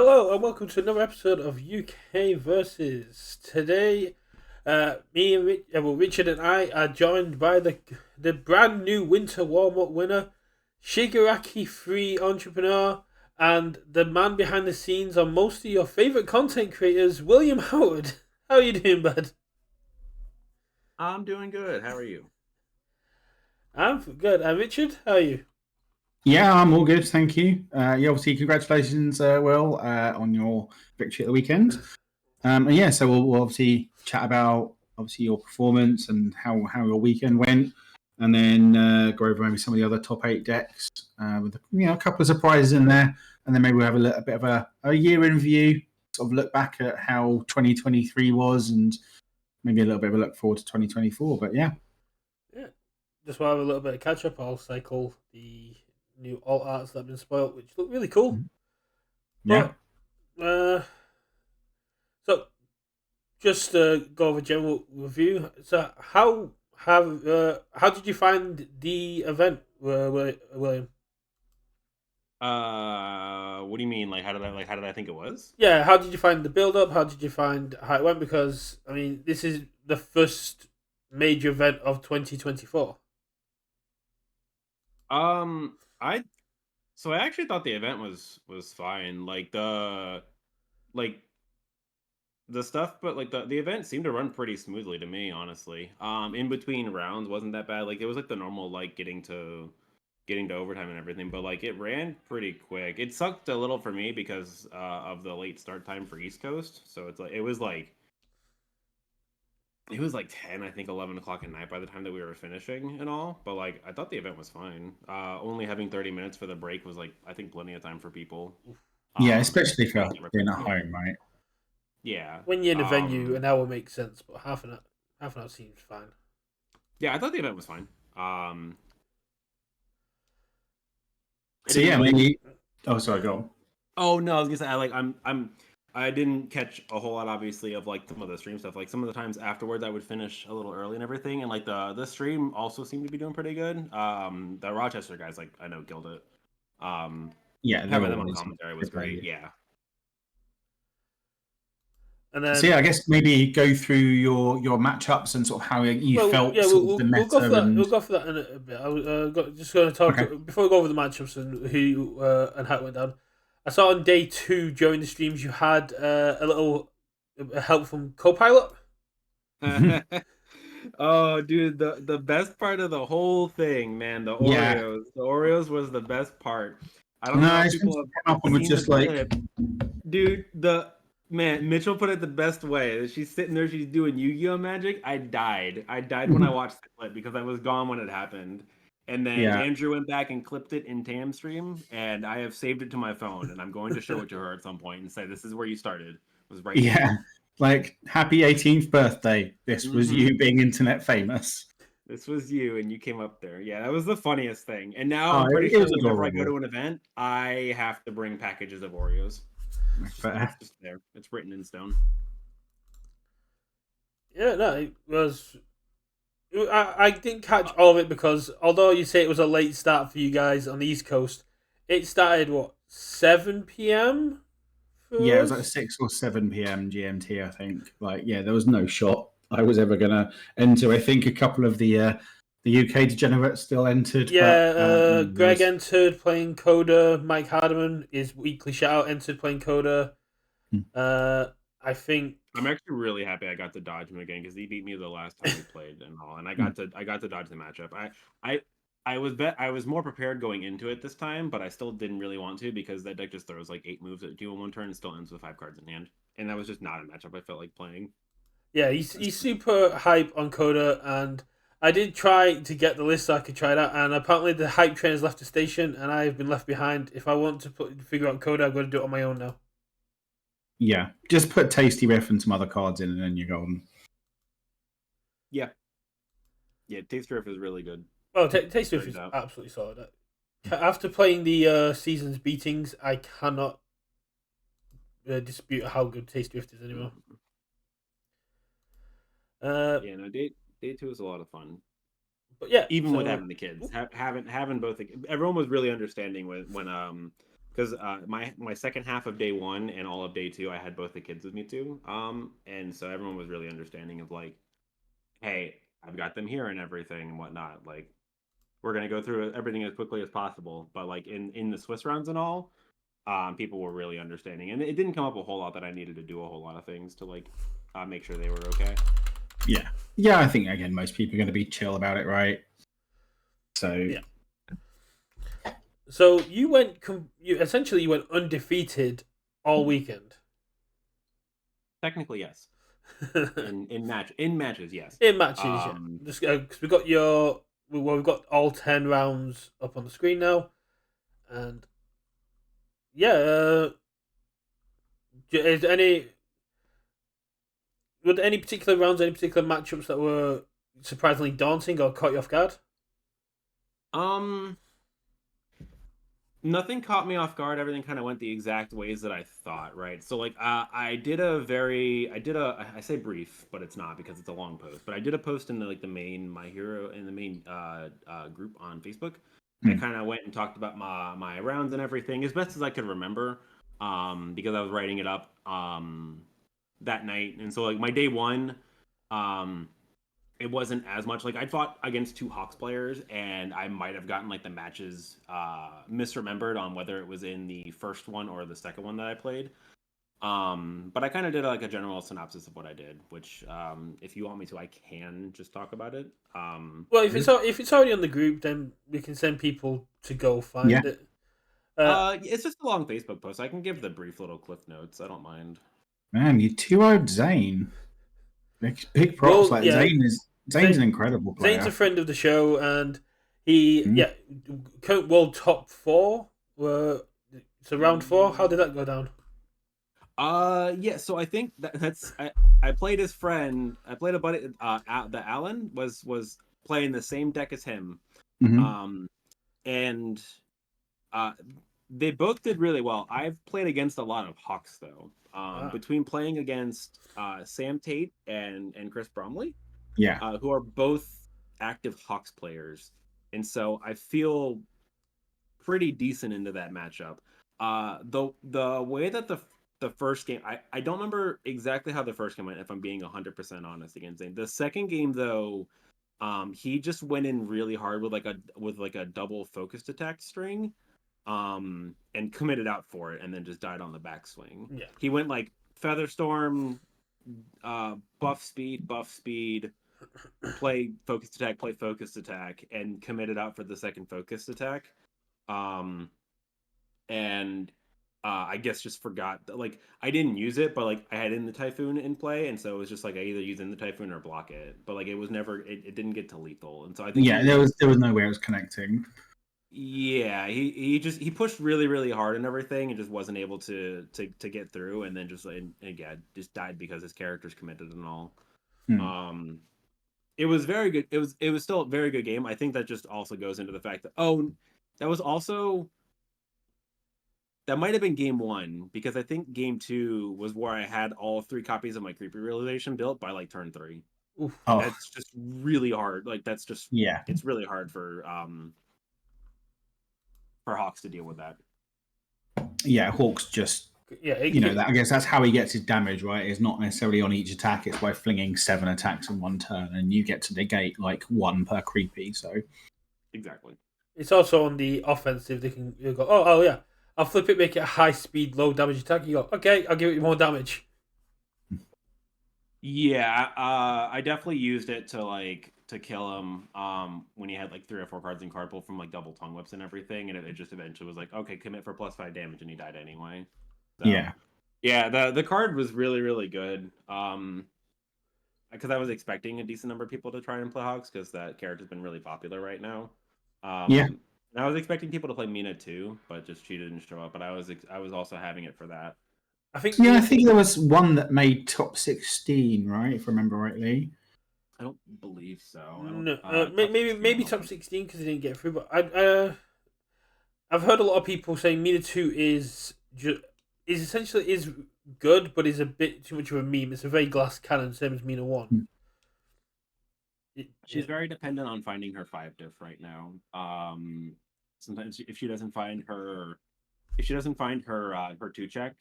Hello and welcome to another episode of UKVersus. Today, Richard and I are joined by the brand new winter warm up winner, Shigaraki Free entrepreneur, and the man behind the scenes on most of your favorite content creators, William Howard. How are you doing, bud? I'm doing good. How are you? I'm good. And Richard, how are you? Yeah, I'm all good, thank you. Obviously, congratulations, Will, on your victory at the weekend. And yeah, so we'll obviously chat about obviously your performance and how your weekend went, and then go over maybe some of the other top 8 decks with a couple of surprises in there, and then maybe we'll have a bit of a year in view, sort of look back at how 2023 was, and maybe a little bit of a look forward to 2024. But yeah. Yeah, just want to have a little bit of catch up. I'll cycle the new alt arts that have been spoiled, which look really cool. Yeah. But, so just go over general review. So how did you find the event, William? What do you mean? How did I think it was? Yeah, how did you find the build up? How did you find how it went? Because I mean, this is the first major event of 2024. I so I actually thought the event was fine. Like the stuff, but like the event seemed to run pretty smoothly to me, honestly. In between rounds wasn't that bad. Like it was like the normal like getting to overtime and everything, but like it ran pretty quick. It sucked a little for me because of the late start time for East Coast. So it was like 10, I think 11 o'clock at night by the time that we were finishing and all. But like I thought the event was fine. Only having 30 minutes for the break was like I think plenty of time for people. Yeah, especially for I never being at felt- home, right? Yeah. When you're in a venue, an hour makes sense, but half an hour seems fine. Yeah, I thought the event was fine. So yeah, maybe. Oh, sorry, go on. Oh no, I was gonna say I didn't catch a whole lot obviously of like some of the stream stuff. Like some of the times afterwards I would finish a little early and everything, and like the stream also seemed to be doing pretty good. The Rochester guys like I know killed it. Yeah, Having them on commentary was great. Yeah. And then, so yeah, I guess maybe go through your matchups and sort of how you felt. Yeah, sort of the meta we'll go for that. and... We'll go for that in a bit. I was just going to talk before we go over the matchups and who and how it went down. I saw on day 2 during the streams you had a little help from Copilot. Oh, dude, the best part of the whole thing, man, the Oreos. Yeah. The Oreos was the best part. I don't No, know I if people have up and was seen just the like, clip. Dude, Mitchell put it the best way. She's sitting there, she's doing Yu-Gi-Oh magic. I died when I watched the clip because I was gone when it happened. And then Yeah. Andrew went back and clipped it in Tam stream, and I have saved it to my phone, and I'm going to show it to her at some point and say, "This is where you started." It was right yeah, here. like happy 18th birthday. This was you being internet famous. This was you, and you came up there. Yeah, that was the funniest thing. And now I'm pretty it sure was whenever I go adorable. to an event, I have to bring packages of Oreos. Fair. It's just there. It's written in stone. Yeah, no, it was. I didn't catch all of it because although you say it was a late start for you guys on the East Coast, it started what 7 p.m. Yeah, it was like 6 or 7 p.m. GMT, I think. Like, yeah, there was no shot I was ever gonna enter. I think a couple of the UK degenerates still entered. Yeah, but, Greg entered playing Coda. Mike Hardiman, his weekly shout out, entered playing Coda. I think I'm actually really happy I got to dodge him again because he beat me the last time we played and all, and I got to dodge the matchup. I was more prepared going into it this time, but I still didn't really want to because that deck just throws like 8 moves at you in one turn and still ends with 5 cards in hand, and that was just not a matchup I felt like playing. yeah, he's super hype on Coda, and I did try to get the list so I could try that, and apparently the hype train has left the station, and I have been left behind. If I want to figure out Coda, I've got to do it on my own now. Yeah, just put Tasty Riff and some other cards in, and then you're golden. Yeah, Taste Riff is really good. Oh, Taste Riff is absolutely solid. After playing the season's beatings, I cannot dispute how good Taste Rift is anymore. Yeah, no, day 2 is a lot of fun. But yeah, even with having the kids, having both, everyone was really understanding when because because my second half of day 1 and all of day 2, I had both the kids with me too. And so everyone was really understanding of like, hey, I've got them here and everything and whatnot. Like, we're gonna go through everything as quickly as possible. But like in the Swiss rounds and all, people were really understanding, and it didn't come up a whole lot that I needed to do a whole lot of things to like make sure they were okay. Yeah. I think again, most people are going to be chill about it, right? So Yeah. So you went you went undefeated all weekend. Technically, yes. In matches, yes. In matches, yeah. Just because we've got all 10 rounds up on the screen now, and yeah. Were there any particular rounds, any particular matchups that were surprisingly daunting or caught you off guard? Nothing caught me off guard. Everything kind of went the exact ways that I thought, right? So like I say brief, but it's not because it's a long post. But I did a post in the main My Hero in the main group on Facebook. I kind of went and talked about my rounds and everything as best as I could remember, because I was writing it up that night. And so like my day 1, it wasn't as much. Like, I fought against 2 Hawks players, and I might have gotten like the matches misremembered on whether it was in the first one or the second one that I played. But I kind of did like a general synopsis of what I did, which if you want me to, I can just talk about it. Well, if it's already on the group, then we can send people to go find it. It's just a long Facebook post. I can give the brief little cliff notes. I don't mind. Man, you 2-0'd Zane. Big props. Well, yeah, Zane's an incredible player. Zane's a friend of the show, and he current world top 4 were. So round 4, how did that go down? Yeah. So I think that's I played his friend. I played a buddy. The Alan was playing the same deck as him. And they both did really well. I've played against a lot of Hawks though. Between playing against Sam Tate and Chris Bromley, who are both active Hawks players, and so I feel pretty decent into that matchup. The way that the first game, I don't remember exactly how the first game went, if I'm being 100% honest against Zane. The second game though, he just went in really hard with a double focused attack string, and committed out for it, and then just died on the backswing. Yeah. He went like Featherstorm, buff speed, play focused attack, and committed out for the second focused attack. And I guess just forgot that, like, I didn't use it, but like I had in the Typhoon in play, and so it was just like I either use in the Typhoon or block it. But like it was never, it didn't get to lethal, and so I think there was no way it was connecting. Yeah, he pushed really really hard and everything, and just wasn't able to get through, and then just again just died because his character's committed and all. It was very good. It was still a very good game. I think that just also goes into the fact that that might have been game 1, because I think game 2 was where I had all 3 copies of my Creepy Realization built by like turn 3. Oof. That's just really hard. Like that's just it's really hard for Hawks to deal with that. Yeah, Hawks just I guess that's how he gets his damage, right? It's not necessarily on each attack. It's by flinging 7 attacks in one turn, and you get to negate like 1 per creepy. So exactly. It's also on the offensive. They can go, oh yeah, I'll flip it, make it a high speed, low damage attack. You go, okay, I'll give it more damage. Yeah, I definitely used it to kill him when he had like 3 or 4 cards in card pool from like double tongue whips and everything, and it just eventually was like, okay, commit for +5 damage, and he died anyway. So, yeah, the card was really really good. Because I was expecting a decent number of people to try and play Hawks, because that character's been really popular right now. And I was expecting people to play Mina too, but just she didn't show up. But I was also having it for that. I think there was one that made top 16, right? If I remember rightly. I don't believe so. No, maybe top 16 because he didn't get through. But I've heard a lot of people saying Mina 2 is essentially good, but is a bit too much of a meme. It's a very glass cannon, same as Mina 1. She's very dependent on finding her 5 diff right now. Sometimes if she doesn't find her if she doesn't find her 2-check,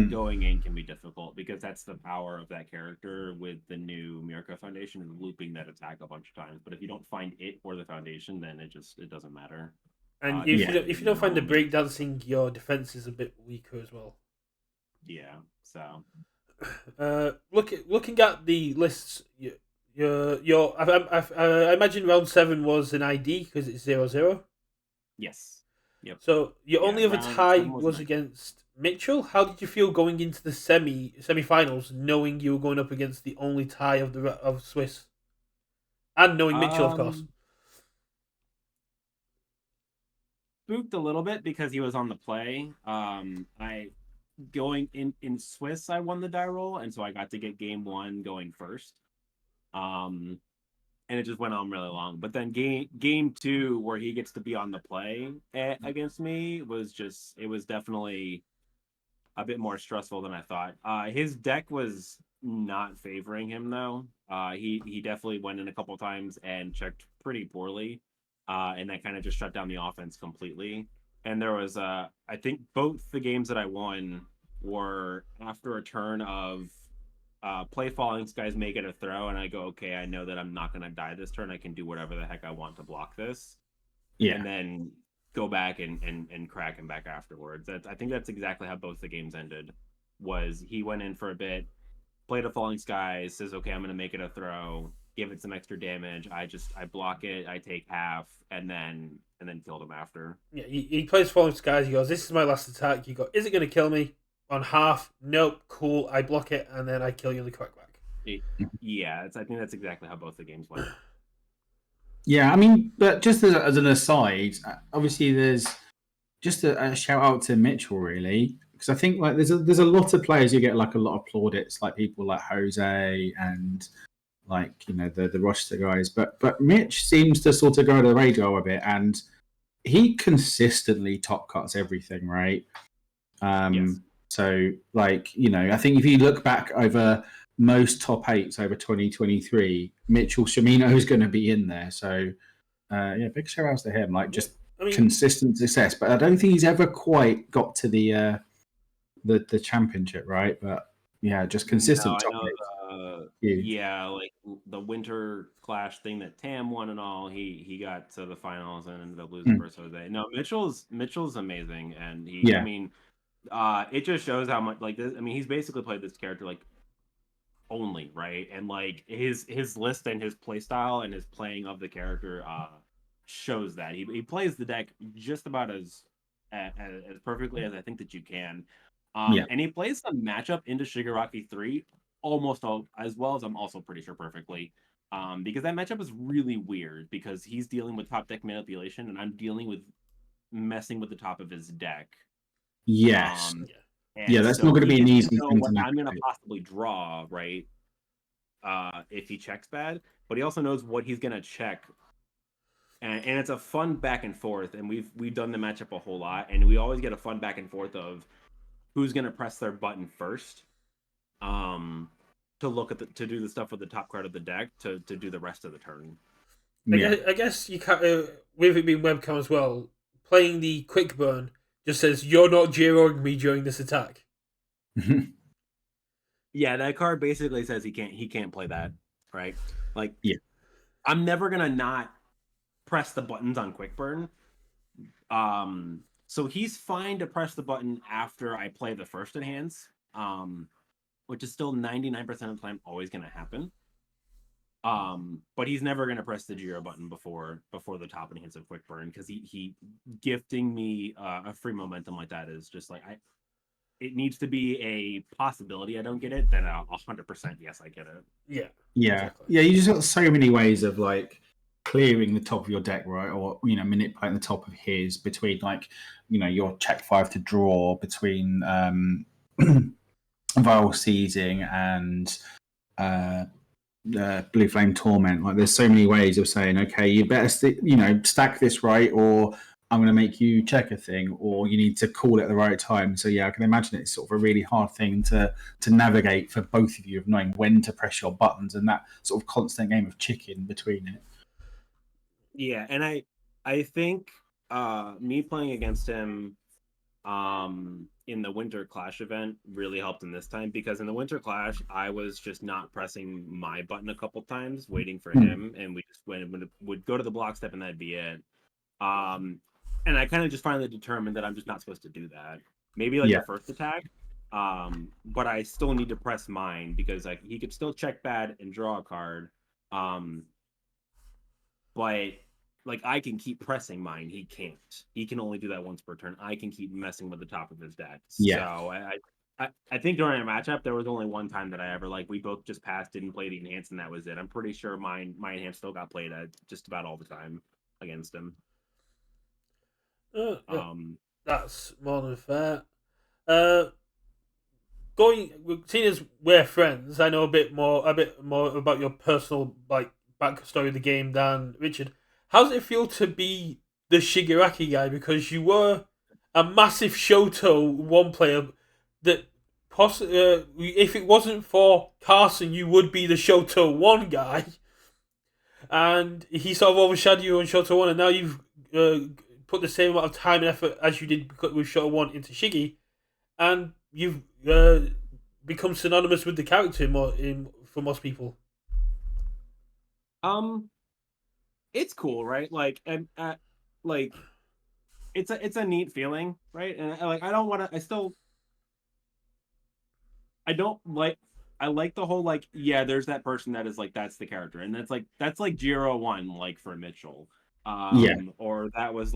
going in can be difficult because that's the power of that character with the new Mirka Foundation and looping that attack a bunch of times. But if you don't find it or the foundation, then it doesn't matter. And if you don't find the breakdancing, your defense is a bit weaker as well. Yeah. So. Looking at the lists, I imagine round 7 was an ID because it's 0-0. Yes. Yep. So your only other tie was against Mitchell. How did you feel going into the semi-finals, knowing you were going up against the only tie of Swiss, and knowing Mitchell, of course? Spooked a little bit because he was on the play. Going in Swiss, I won the die roll, and so I got to get game 1 going first. And it just went on really long. But then game 2, where he gets to be on the play against me, was definitely a bit more stressful than I thought. His deck was not favoring him though. He definitely went in a couple times and checked pretty poorly, and that kind of just shut down the offense completely. And there was I think both the games that I won were after a turn of play falling skies, make it a throw, and I go, okay, I know that I'm not going to die this turn. I can do whatever the heck I want to block this. Yeah. And then go back and crack him back afterwards. I think that's exactly how both the games ended. Was he went in for a bit, played a falling skies, says, okay, I'm going to make it a throw, give it some extra damage. I block it, I take half, and then killed him after. Yeah, he plays falling skies. He goes, this is my last attack. You go, is it going to kill me? On half, nope, cool. I block it, and then I kill you in the crackback. Yeah, I think that's exactly how both the games went. Yeah, I mean, but just as an aside, obviously there's just a shout out to Mitchell, really, because I think like there's a lot of players you get like a lot of plaudits, like people like Jose and like the roster guys, but Mitch seems to sort of go to the radar a bit, and he consistently top cuts everything, right? Yes. So, like, I think if you look back over most top 8s over 2023, Mitchell Shimino is going to be in there. So, big shout outs to him. Like, just consistent success. But I don't think he's ever quite got to the championship, right? But yeah, just consistent top 8. Yeah, like the Winter Clash thing that Tam won and all. He got to the finals and ended up losing versus Jose. No, Mitchell's amazing, and I mean. It just shows how much like this. I mean, he's basically played this character like only, right? And like his list and his play style and his playing of the character shows that he plays the deck just about as perfectly as I think that you can. And he plays the matchup into Shigaraki 3 almost as well as I'm also pretty sure perfectly. Because that matchup is really weird because he's dealing with top deck manipulation and I'm dealing with messing with the top of his deck. Yes. That's not going to be an easy thing to I'm going to possibly draw, right? If he checks bad, but he also knows what he's going to check, and it's a fun back and forth. And we've done the matchup a whole lot, and we always get a fun back and forth of who's going to press their button first, to look at to do the stuff with the top card of the deck to do the rest of the turn. I guess you can't with it being webcam as well. Playing the quick burn just says, you're not zeroing me during this attack. Yeah, that card basically says he can't play that, right? Like, I'm never going to not press the buttons on quick burn. So he's fine to press the button after I play the first enhance, which is still 99% of the time always going to happen. But he's never going to press the Jiro button before the top enhance of quick burn because he gifting me a free momentum like that is just like it needs to be a possibility I don't get it, then 100% yes I get it. Exactly. You just got so many ways of like clearing the top of your deck, right? Or manipulating the top of his between like your check 5 to draw between Viral Seizing and Blue Flame Torment. Like there's so many ways of saying, okay, you better stack this right, or I'm going to make you check a thing, or you need to call it at the right time. So I can imagine it's sort of a really hard thing to navigate for both of you of knowing when to press your buttons and that sort of constant game of chicken between it. Yeah, and I think me playing against him in the Winter Clash event really helped him this time, because in the Winter Clash I was just not pressing my button a couple times, waiting for him, and we just would go to the block step and that'd be it. And I kind of just finally determined that I'm just not supposed to do that. Maybe like the first attack, but I still need to press mine, because like he could still check bad and draw a card, but like I can keep pressing mine. He can't. He can only do that once per turn. I can keep messing with the top of his deck. Yeah. So I think during a matchup there was only one time that I ever we both just passed, didn't play the enhance, and that was it. I'm pretty sure my enhance still got played at just about all the time against him. That's more than fair. Seeing as we're friends, I know a bit more about your personal backstory of the game than Richard. How does it feel to be the Shigaraki guy? Because you were a massive Shoto one player that if it wasn't for Carson, you would be the Shoto one guy, and he sort of overshadowed you on Shoto one, and now you've put the same amount of time and effort as you did with Shoto one into Shiggy, and you've become synonymous with the character for most people. It's cool, right? Like, and like, it's a neat feeling, right? And I don't want to. I like the whole there's that person that is that's the character, and that's like Jiro 1 like for Mitchell, or that was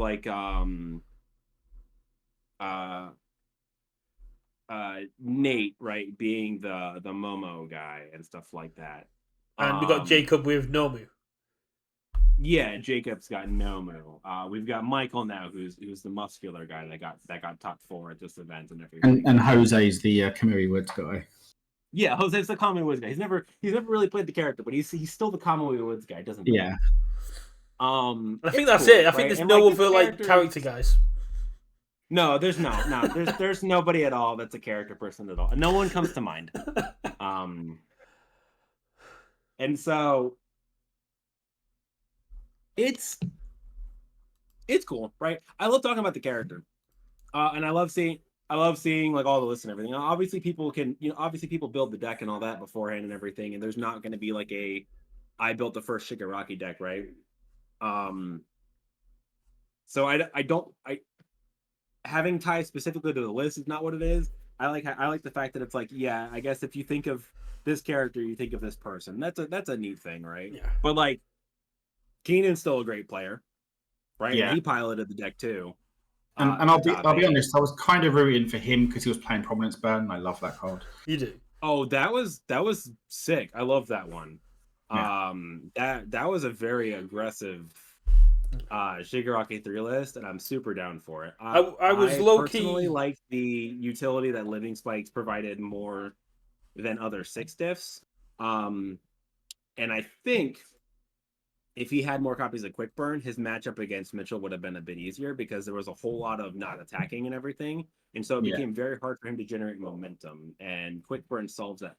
Nate, right, being the Momo guy and stuff like that. And we got Jacob with Nomu. Yeah, Jacob's got Nomu. We've got Michael now, who's the muscular guy that got top 4 at this event and everything. And Jose's the Kamui Woods guy. Yeah, Jose's the Kamui Woods guy. He's never really played the character, but he's still the Kamui Woods guy, doesn't he? Yeah. I think that's cool, it. I think there's no other character guys. No, there's there's nobody at all that's a character person at all. No one comes to mind. And so it's cool, right? I love talking about the character, and I love seeing like all the lists and everything. Obviously, people build the deck and all that beforehand and everything, and there's not going to be like I built the first Shigaraki deck, right? So I don't having ties specifically to the list is not what it is. I like the fact that it's I guess if you think of this character, you think of this person. That's a neat thing, right? Yeah. But Keenan's still a great player, right? Yeah. And he piloted the deck too. And I'll be honest, I was kind of rooting for him because he was playing Prominence Burn, and I love that card. You do. Oh, that was sick. I love that one. Yeah. That was a very aggressive Shigaraki 3 list, and I'm super down for it. I was low key personally like the utility that Living Spikes provided more than other 6 diffs. And I think if he had more copies of Quick Burn, his matchup against Mitchell would have been a bit easier, because there was a whole lot of not attacking and everything, and so it became very hard for him to generate momentum, and Quick Burn solves that.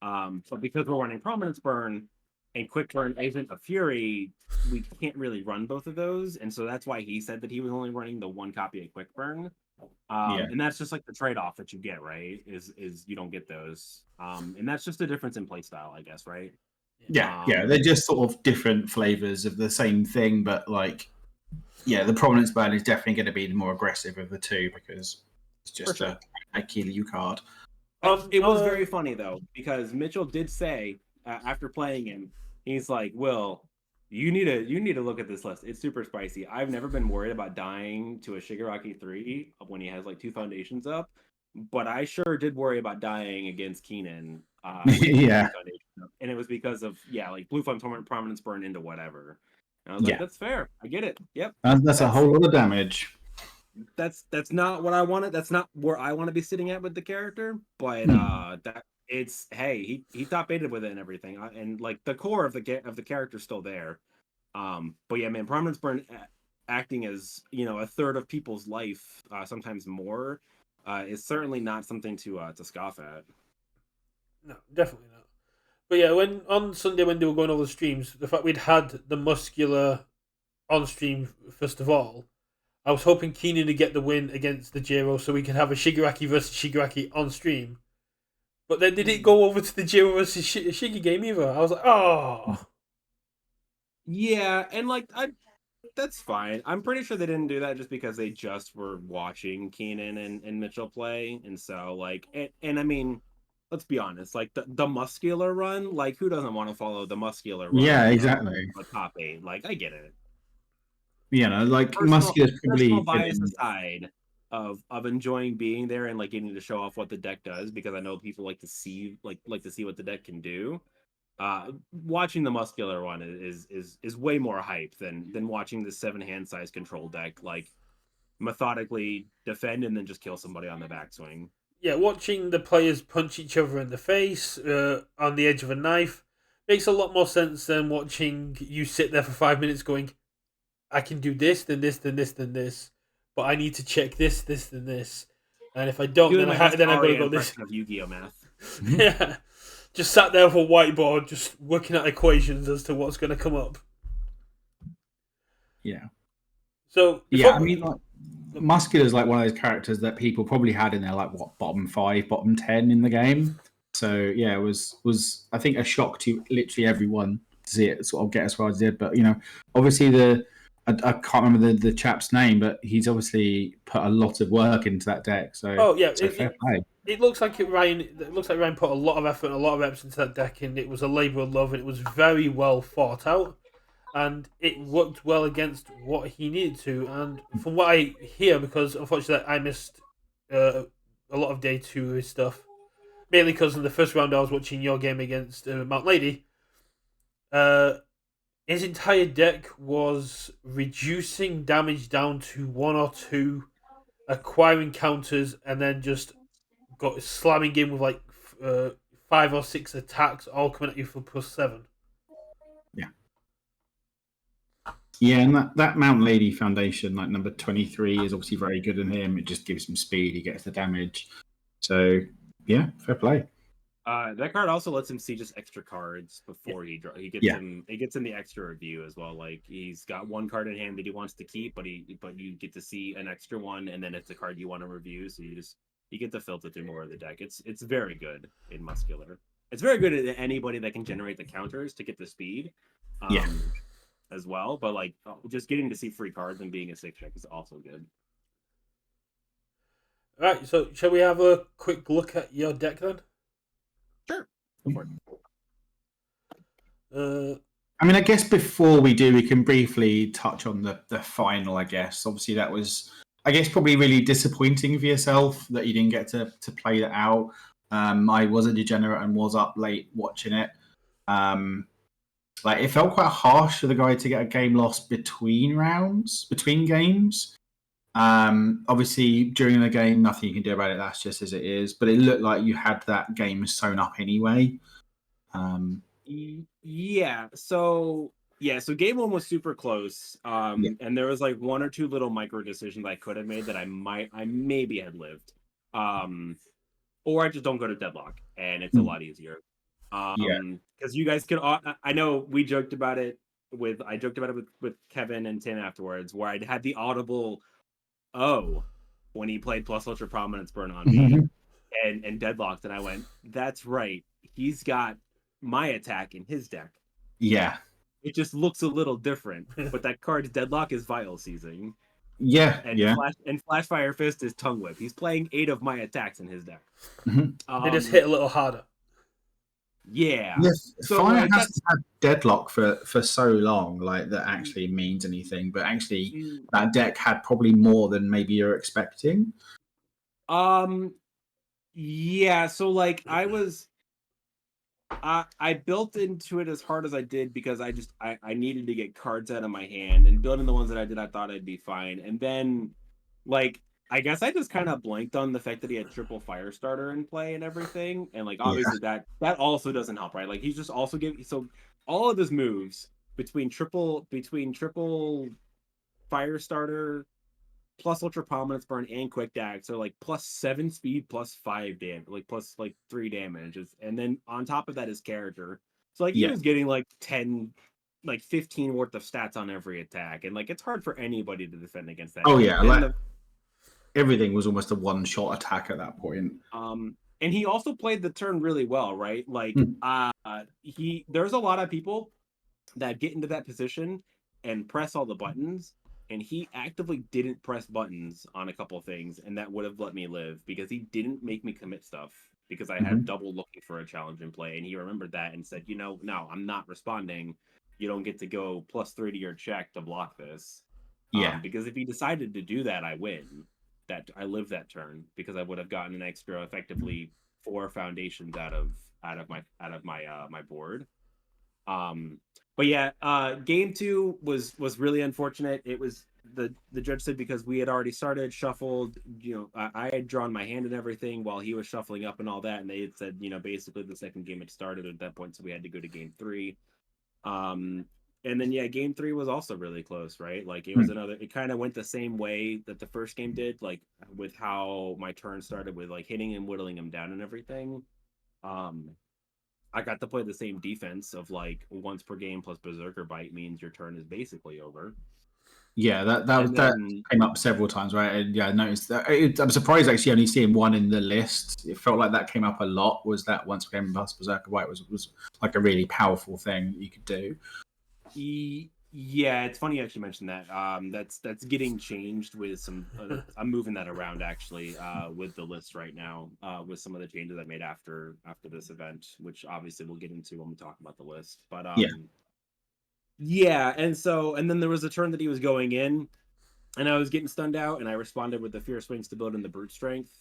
But because we're running Prominence Burn and Quick Burn isn't a Fury, we can't really run both of those, and so that's why he said that he was only running the 1 copy of Quick Burn. And that's just the trade-off that you get, right? Is you don't get those, and that's just a difference in playstyle, I guess, right? Yeah, they're just sort of different flavors of the same thing, but the Prominence Burn is definitely going to be the more aggressive of the two, because it's just a kill you card. It was very funny though, because Mitchell did say after playing him, he's like, "Will, you need to look at this list. It's super spicy. I've never been worried about dying to a Shigaraki 3 when he has 2 foundations up, but I sure did worry about dying against Keenan." Yeah. And it was because of Blue Flame Torment, Prominence Burn into whatever. And I was like, that's fair. I get it. Yep. That's a whole lot of damage. That's not what I wanted. That's not where I want to be sitting at with the character. But he top 8'd with it and everything, and the core of the character's still there. But yeah, man, Prominence Burn acting as a third of people's life, sometimes more, is certainly not something to scoff at. No, definitely not. But yeah, when on Sunday when they were going over the streams, the fact we'd had the muscular on stream first of all, I was hoping Keenan to get the win against the Jiro so we could have a Shigaraki versus Shigaraki on stream. But then they didn't go over to the Jiro versus Shiggy game either. I was like, oh. Yeah, and like that's fine. I'm pretty sure they didn't do that just because they just were watching Keenan and Mitchell play, and so like, and I mean, let's be honest, like the muscular run, like who doesn't want to follow the muscular run? Yeah, exactly. A top 8, like I get it. You know, like Personal Muscular's probably bias aside of enjoying being there and like getting to show off what the deck does, because I know people like to see like to see what the deck can do. Watching the muscular one is way more hype than watching the 7 hand size control deck like methodically defend and then just kill somebody on the backswing. Yeah, watching the players punch each other in the face on the edge of a knife makes a lot more sense than watching you sit there for 5 minutes going, I can do this, then this, then this, then this, but I need to check this, this, then this, and if I don't, then I'm going to go this. Of Yu-Gi-Oh math. Yeah, just sat there with a whiteboard, just working out equations as to what's going to come up. Yeah. So yeah, I mean, like, Muscular's like one of those characters that people probably had in their like bottom 5, bottom 10 in the game. So yeah, it was I think a shock to literally everyone to see it sort of get as far as it did. But you know, obviously I can't remember the chap's name, but he's obviously put a lot of work into that deck. So fair play. It looks like Ryan put a lot of effort and a lot of reps into that deck, and it was a labour of love, and it was very well thought out, and it worked well against what he needed to. And from what I hear, because unfortunately I missed a lot of day 2 of his stuff, mainly because in the first round I was watching your game against Mount Lady. His entire deck was reducing damage down to 1 or 2, acquiring counters, and then just got slamming in with like 5 or 6 attacks, all coming at you for +7. Yeah. Yeah, and that Mount Lady Foundation, like number 23, is obviously very good in him. It just gives him speed. He gets the damage. So, yeah, fair play. That card also lets him see just extra cards before he gets him. It gets him the extra review as well. Like he's got 1 card in hand that he wants to keep, but you get to see an extra one, and then it's a card you want to review. So you get to filter through more of the deck. It's very good in Muscular. It's very good at anybody that can generate the counters to get the speed. As well, but like just getting to see free cards and being a 6-check is also good. All right, so shall we have a quick look at your deck then? Sure. Go for it. I mean, I guess before we do, we can briefly touch on the final, I guess. Obviously, that was, I guess, probably really disappointing for yourself that you didn't get to play that out. I was a degenerate and was up late watching it. Like, it felt quite harsh for the guy to get a game lost between games. Obviously, during the game, nothing you can do about it. That's just as it is. But it looked like you had that game sewn up anyway. Yeah. So game 1 was super close. And there was like 1 or 2 little micro decisions I could have made that I maybe had lived. Or I just don't go to deadlock, and it's a lot easier. Because you guys could, I know we joked about it with Kevin and Tim afterwards, where I had the audible when he played plus ultra prominence burn on me and deadlocked, and I went, that's right, he's got my attack in his deck. Yeah, it just looks a little different, but that card's deadlock is vial seizing. And Flash Fire Fist is tongue whip. He's playing 8 of my attacks in his deck. They just hit a little harder. Yeah. Yes, so Fire has to have deadlock for so long, like that actually means anything. But actually, that deck had probably more than maybe you're expecting. Yeah. So like I built into it as hard as I did because I needed to get cards out of my hand, and building the ones that I did, I thought I'd be fine. And then, like, I guess I just kind of blanked on the fact that he had triple Firestarter in play and everything, and like obviously that also doesn't help, right? Like he's just also giving, so all of his moves between triple Firestarter plus Ultra Prominence Burn and Quick Dags are like +7 speed, +5 damage, like plus like 3 damage, and then on top of that his character. So like he was getting like 10 like 15 worth of stats on every attack, and like it's hard for anybody to defend against that. Oh yeah, and everything was almost a one-shot attack at that point. And he also played the turn really well, right? Like there's a lot of people that get into that position and press all the buttons, and he actively didn't press buttons on a couple of things, and that would have let me live because he didn't make me commit stuff because I had double looking for a challenge in play, and he remembered that and said, no, I'm not responding. You don't get to go +3 to your check to block this. Yeah. Because if he decided to do that, I win. That I live that turn because I would have gotten an extra, effectively 4 foundations out of my board. But yeah, game 2 was really unfortunate. It was the judge said because we had already started shuffled, I had drawn my hand and everything while he was shuffling up and all that, and they had said, basically the second game had started at that point, so we had to go to game 3. And then game 3 was also really close, right? Like it was it kind of went the same way that the first game did, like with how my turn started with like hitting and whittling him down and everything. I got to play the same defense of like once per game plus Berserker Bite means your turn is basically over. Yeah, that came up several times, right? And I noticed that. I'm surprised actually only seeing one in the list. It felt like that came up a lot. Was that once per game plus Berserker Bite was like a really powerful thing you could do. Yeah, it's funny you actually mentioned that. That's getting changed with some. I'm moving that around actually with the list right now with some of the changes I made after this event, which obviously we'll get into when we talk about the list. But yeah, and then there was a turn that he was going in, and I was getting stunned out, and I responded with the Fierce Wings to build in the Brute Strength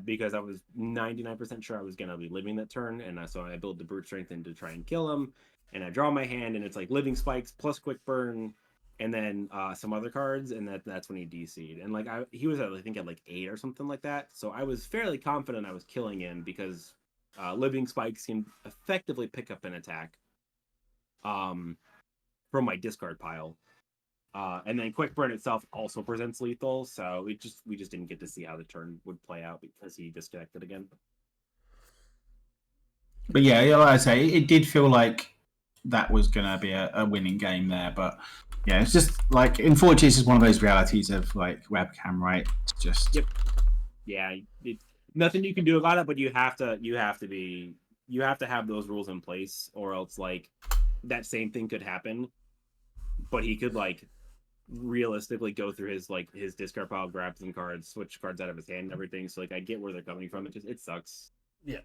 because I was 99% sure I was gonna be living that turn, and so I built the Brute Strength in to try and kill him. And I draw my hand, and it's like Living Spikes plus Quick Burn, and then some other cards, and that's when he DC'd. And like he was I think at like 8 or something like that. So I was fairly confident I was killing him because Living Spikes can effectively pick up an attack from my discard pile. And then Quick Burn itself also presents lethal, so we just didn't get to see how the turn would play out because he disconnected again. But yeah, like I say, it did feel like that was going to be a winning game there. But yeah, it's just like, unfortunately, it's just one of those realities of like webcam, right? It's just yeah, nothing you can do about it. But you have to have those rules in place, or else like that same thing could happen. But he could like realistically go through his discard pile, grab some cards, switch cards out of his hand, and everything. So like I get where they're coming from. It sucks. Yeah.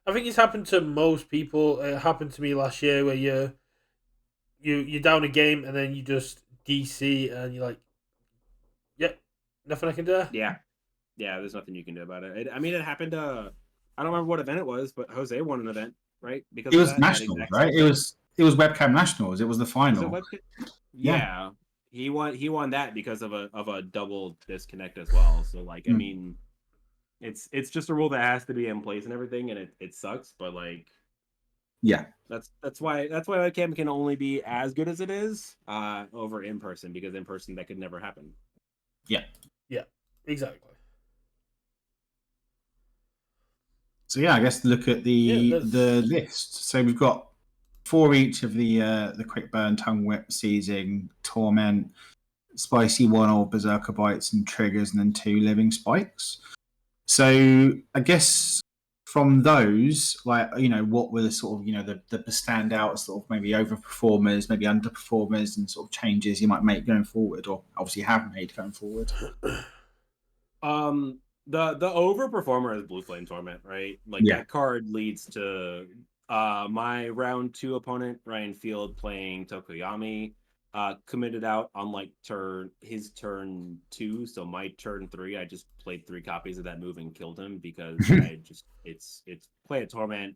I think it's happened to most people. It happened to me last year where you're down a game and then you just DC and you're like, yep, nothing I can do. Yeah, there's nothing you can do about it. I mean, it happened to, I don't remember what event it was, but Jose won an event, right? Because it was nationals, right? It was webcam nationals. It was the final. Was it yeah. He won that because of a double disconnect as well. So like, I mean, it's just a rule that has to be in place and everything, and it sucks, but like, yeah, that's why webcam can only be as good as it is over in person, because in person that could never happen. Yeah, exactly. So yeah, I guess look at the list. So we've got 4 each of the Quick Burn, Tongue Whip, Seizing, Torment, Spicy 1 or Berserker Bites and Triggers, and then 2 Living Spikes. So I guess from those, like, what were the sort of, the standout sort of maybe overperformers, maybe underperformers, and sort of changes you might make going forward, or obviously have made going forward? The overperformer is Blue Flame Torment, right? Like that card leads to my round 2 opponent, Ryan Field, playing Tokoyami, committed out on like his turn 2, so my turn 3 I just played 3 copies of that move and killed him because it's play a Torment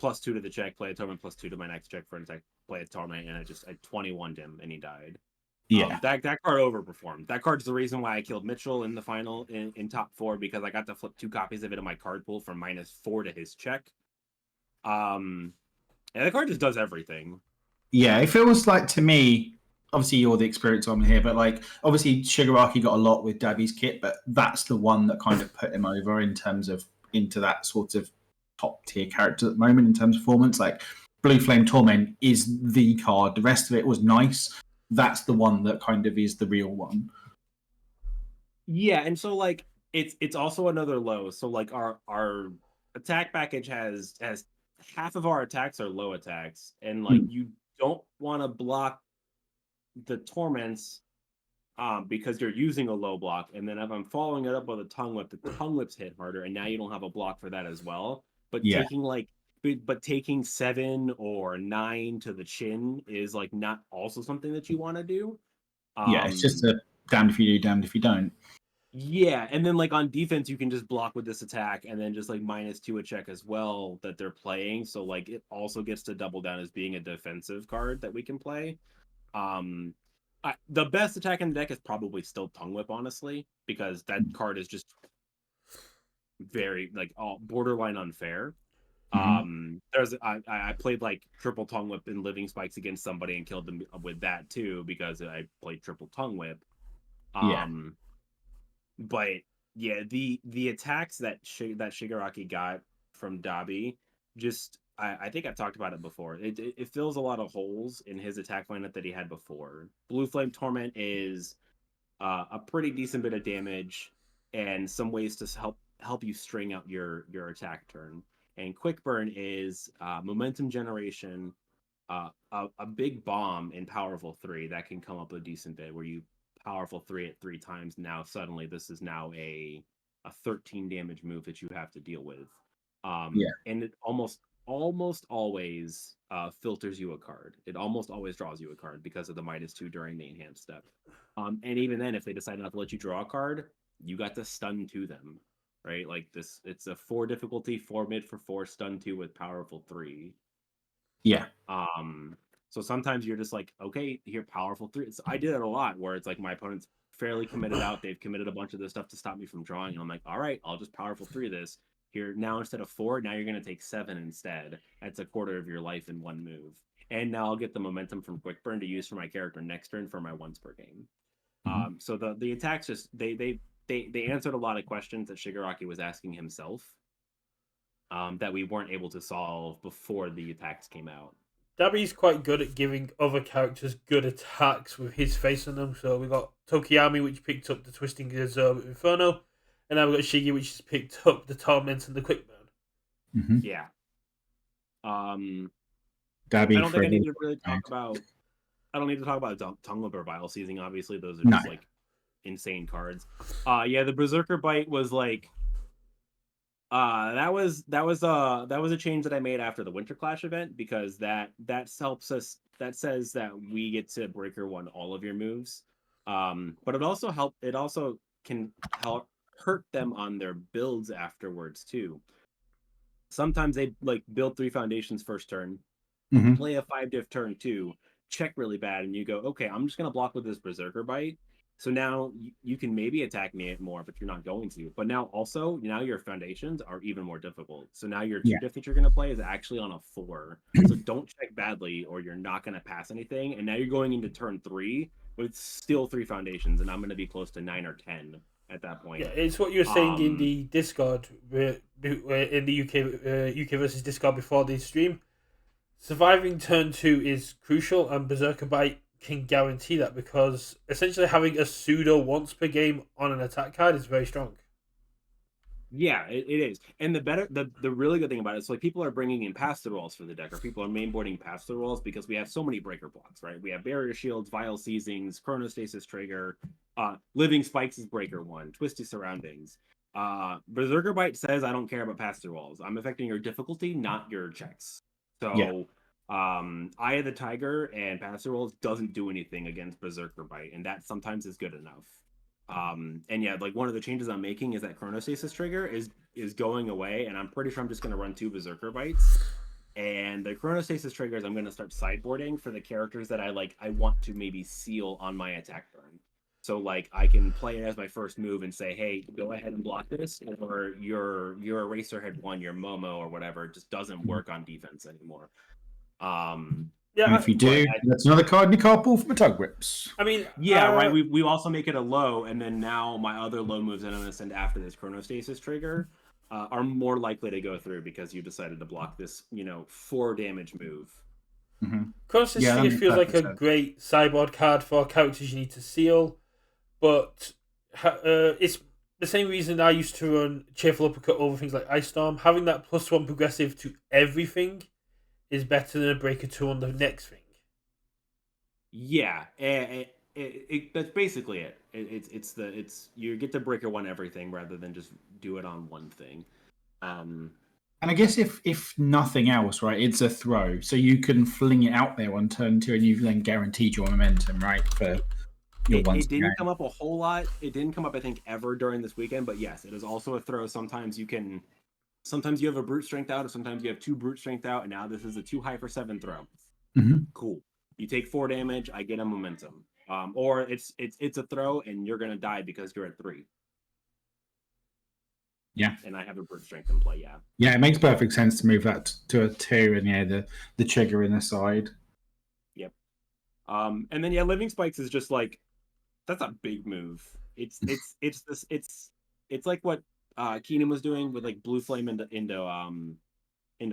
+2 to the check, play a Torment +2 to my next check for an attack, play a Torment, and I 21'd him and he died. Yeah, that card overperformed. That card's the reason why I killed Mitchell in the final in top 4, because I got to flip 2 copies of it in my card pool from -4 to his check. And the card just does everything. Yeah, it feels like, to me, obviously you're the experienced one here, but like obviously Shigaraki got a lot with Dabby's kit, but that's the one that kind of put him over in terms of into that sort of top tier character at the moment in terms of performance. Like Blue Flame Torment is the card. The rest of it was nice. That's the one that kind of is the real one. Yeah, and so like it's also another low. So like our attack package has half of our attacks are low attacks, and like you don't want to block the torments because you're using a low block, and then if I'm following it up with a tongue whip, the tongue whips hit harder, and now you don't have a block for that as well. But taking 7 or 9 to the chin is like not also something that you want to do. It's just a damned if you do, damned if you don't. Yeah, and then like on defense, you can just block with this attack, and then just like -2 a check as well that they're playing. So like it also gets to double down as being a defensive card that we can play. The best attack in the deck is probably still Tongue Whip, honestly, because that card is just very like borderline unfair. I played like triple Tongue Whip and Living Spikes against somebody and killed them with that too because I played triple Tongue Whip. But yeah, the attacks that Shigaraki got from Dabi, just I think I've talked about it before. It fills a lot of holes in his attack lineup that he had before. Blue Flame Torment is a pretty decent bit of damage and some ways to help you string out your attack turn. And Quick Burn is momentum generation, a big bomb in Powerful 3 that can come up a decent bit where you Powerful 3 at 3 times. Now suddenly this is now a 13 damage move that you have to deal with. And it almost always filters you a card. It almost always draws you a card because of the -2 during the enhanced step. And even then, if they decide not to let you draw a card, you got to stun to them, right? Like this, it's a 4 difficulty, 4 mid for 4, stun 2 with Powerful 3. Yeah. So sometimes you're just like, okay, here, Powerful 3. I did it a lot where it's like my opponent's fairly committed out. They've committed a bunch of this stuff to stop me from drawing. And I'm like, all right, I'll just Powerful 3 this. Here, now instead of 4, now you're going to take 7 instead. That's a quarter of your life in one move. And now I'll get the momentum from Quick Burn to use for my character next turn for my once per game. So the attacks just, they answered a lot of questions that Shigaraki was asking himself that we weren't able to solve before the attacks came out. Dabi's quite good at giving other characters good attacks with his face on them. So we got Tokiyami, which picked up the Twisting Inferno, and now we got Shiggy, which has picked up the Torment and the Quick Burn. Yeah. Dabi. I don't think I need to really talk about. I don't need to talk about Tongue Whip or Vile Seizing. Obviously, those are just like insane cards. The Berserker Bite was like. That was a change that I made after the Winter Clash event because that helps us. That says that we get to Breaker 1 all of your moves, but it also can help hurt them on their builds afterwards too. Sometimes they like build 3 foundations first turn, play a 5 diff turn 2, check really bad, and you go, okay, I'm just gonna block with this Berserker Bite. So now you can maybe attack me more, but you're not going to. But now your foundations are even more difficult. So now your 2 diff that you're going to play is actually on a 4. So don't check badly or you're not going to pass anything. And now you're going into turn 3 with still 3 foundations, and I'm going to be close to 9 or 10 at that point. Yeah, it's what you were saying in the Discord, in the UKVersus Discord before the stream. Surviving turn 2 is crucial, and Berserker Bite can guarantee that because essentially having a pseudo once per game on an attack card is very strong. Yeah, it is. And the really good thing about it is like people are bringing in pass-through rolls for the deck, or people are mainboarding pass-through rolls because we have so many breaker blocks, right? We have Barrier Shields, Vile Seizings, Chronostasis Trigger, Living Spikes is breaker 1, Twisty Surroundings. Berserker Bite says I don't care about pass-through rolls. I'm affecting your difficulty, not your checks. So Eye of the Tiger and pass-through rolls doesn't do anything against Berserker Bite, and that sometimes is good enough. And yeah, like one of the changes I'm making is that Chronostasis Trigger is going away, and I'm pretty sure I'm just going to run 2 Berserker Bites. And the Chronostasis Triggers I'm going to start sideboarding for the characters that I want to maybe seal on my attack turn. So like I can play it as my first move and say, hey, go ahead and block this, or your Eraserhead 1, your Momo or whatever just doesn't work on defense anymore. And if you do, that's another card in your card pool for the Tug Whips. I mean, right. We also make it a low, and then now my other low moves that I'm going to send after this Chronostasis Trigger are more likely to go through because you decided to block this, 4 damage move. Mm-hmm. Constant Yeah, that Sphere makes feels like perfect a sense. great sideboard card for characters you need to seal, but it's the same reason I used to run Cheerful Uppercut over things like Ice Storm. Having that +1 progressive to everything is better than a Breaker 2 on the next thing. Yeah, that's basically it. It's you get to breaker 1 everything rather than just do it on one thing. And I guess if nothing else, right, it's a throw, so you can fling it out there on turn 2, and you've then guaranteed your momentum, right, for your It, one it didn't game. come up a whole lot. It didn't come up, I think, ever during this weekend. But yes, it is also a throw. Sometimes you have a brute strength out, or sometimes you have 2 brute strength out, and now this is a 2 high for 7 throw. Mm-hmm. Cool. You take 4 damage. I get a momentum. Or it's a throw, and you're gonna die because you're at 3. Yeah, and I have a brute strength in play. Yeah. Yeah, it makes perfect sense to move that to a 2, and the trigger in the side. Yep. And then living spikes is just like that's a big move. It's like what Keenan was doing with like blue flame into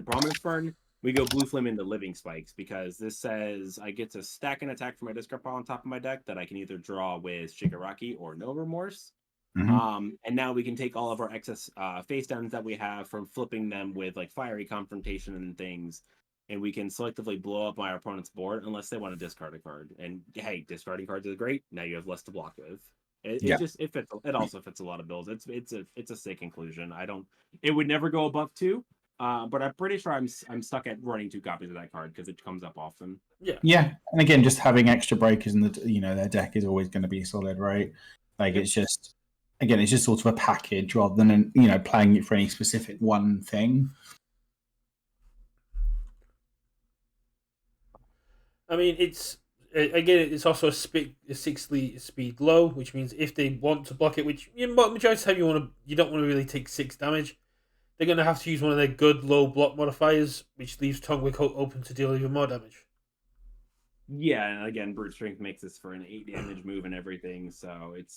prominence burn. We go blue flame into living spikes because this says I get to stack an attack from my discard pile on top of my deck that I can either draw with Shigaraki or No Remorse. Mm-hmm. And now we can take all of our excess face downs that we have from flipping them with like fiery confrontation and things, and we can selectively blow up my opponent's board unless they want to discard a card. And hey, discarding cards is great. Now you have less to block with. Yeah. It fits. It also fits a lot of bills. It's a sick inclusion. It would never go above 2. But I'm pretty sure I'm stuck at running 2 copies of that card because it comes up often. Yeah, and again, just having extra breakers in their deck is always going to be solid, right? Like Yep. it's just sort of a package rather than playing it for any specific one thing. I mean, it's also a 6 speed low, which means if they want to block it, which majority of the time you don't want to really take 6 damage, they're going to have to use one of their good low block modifiers, which leaves Tongue open to deal even more damage. Yeah, and again, brute strength makes this for an 8 damage move and everything, so it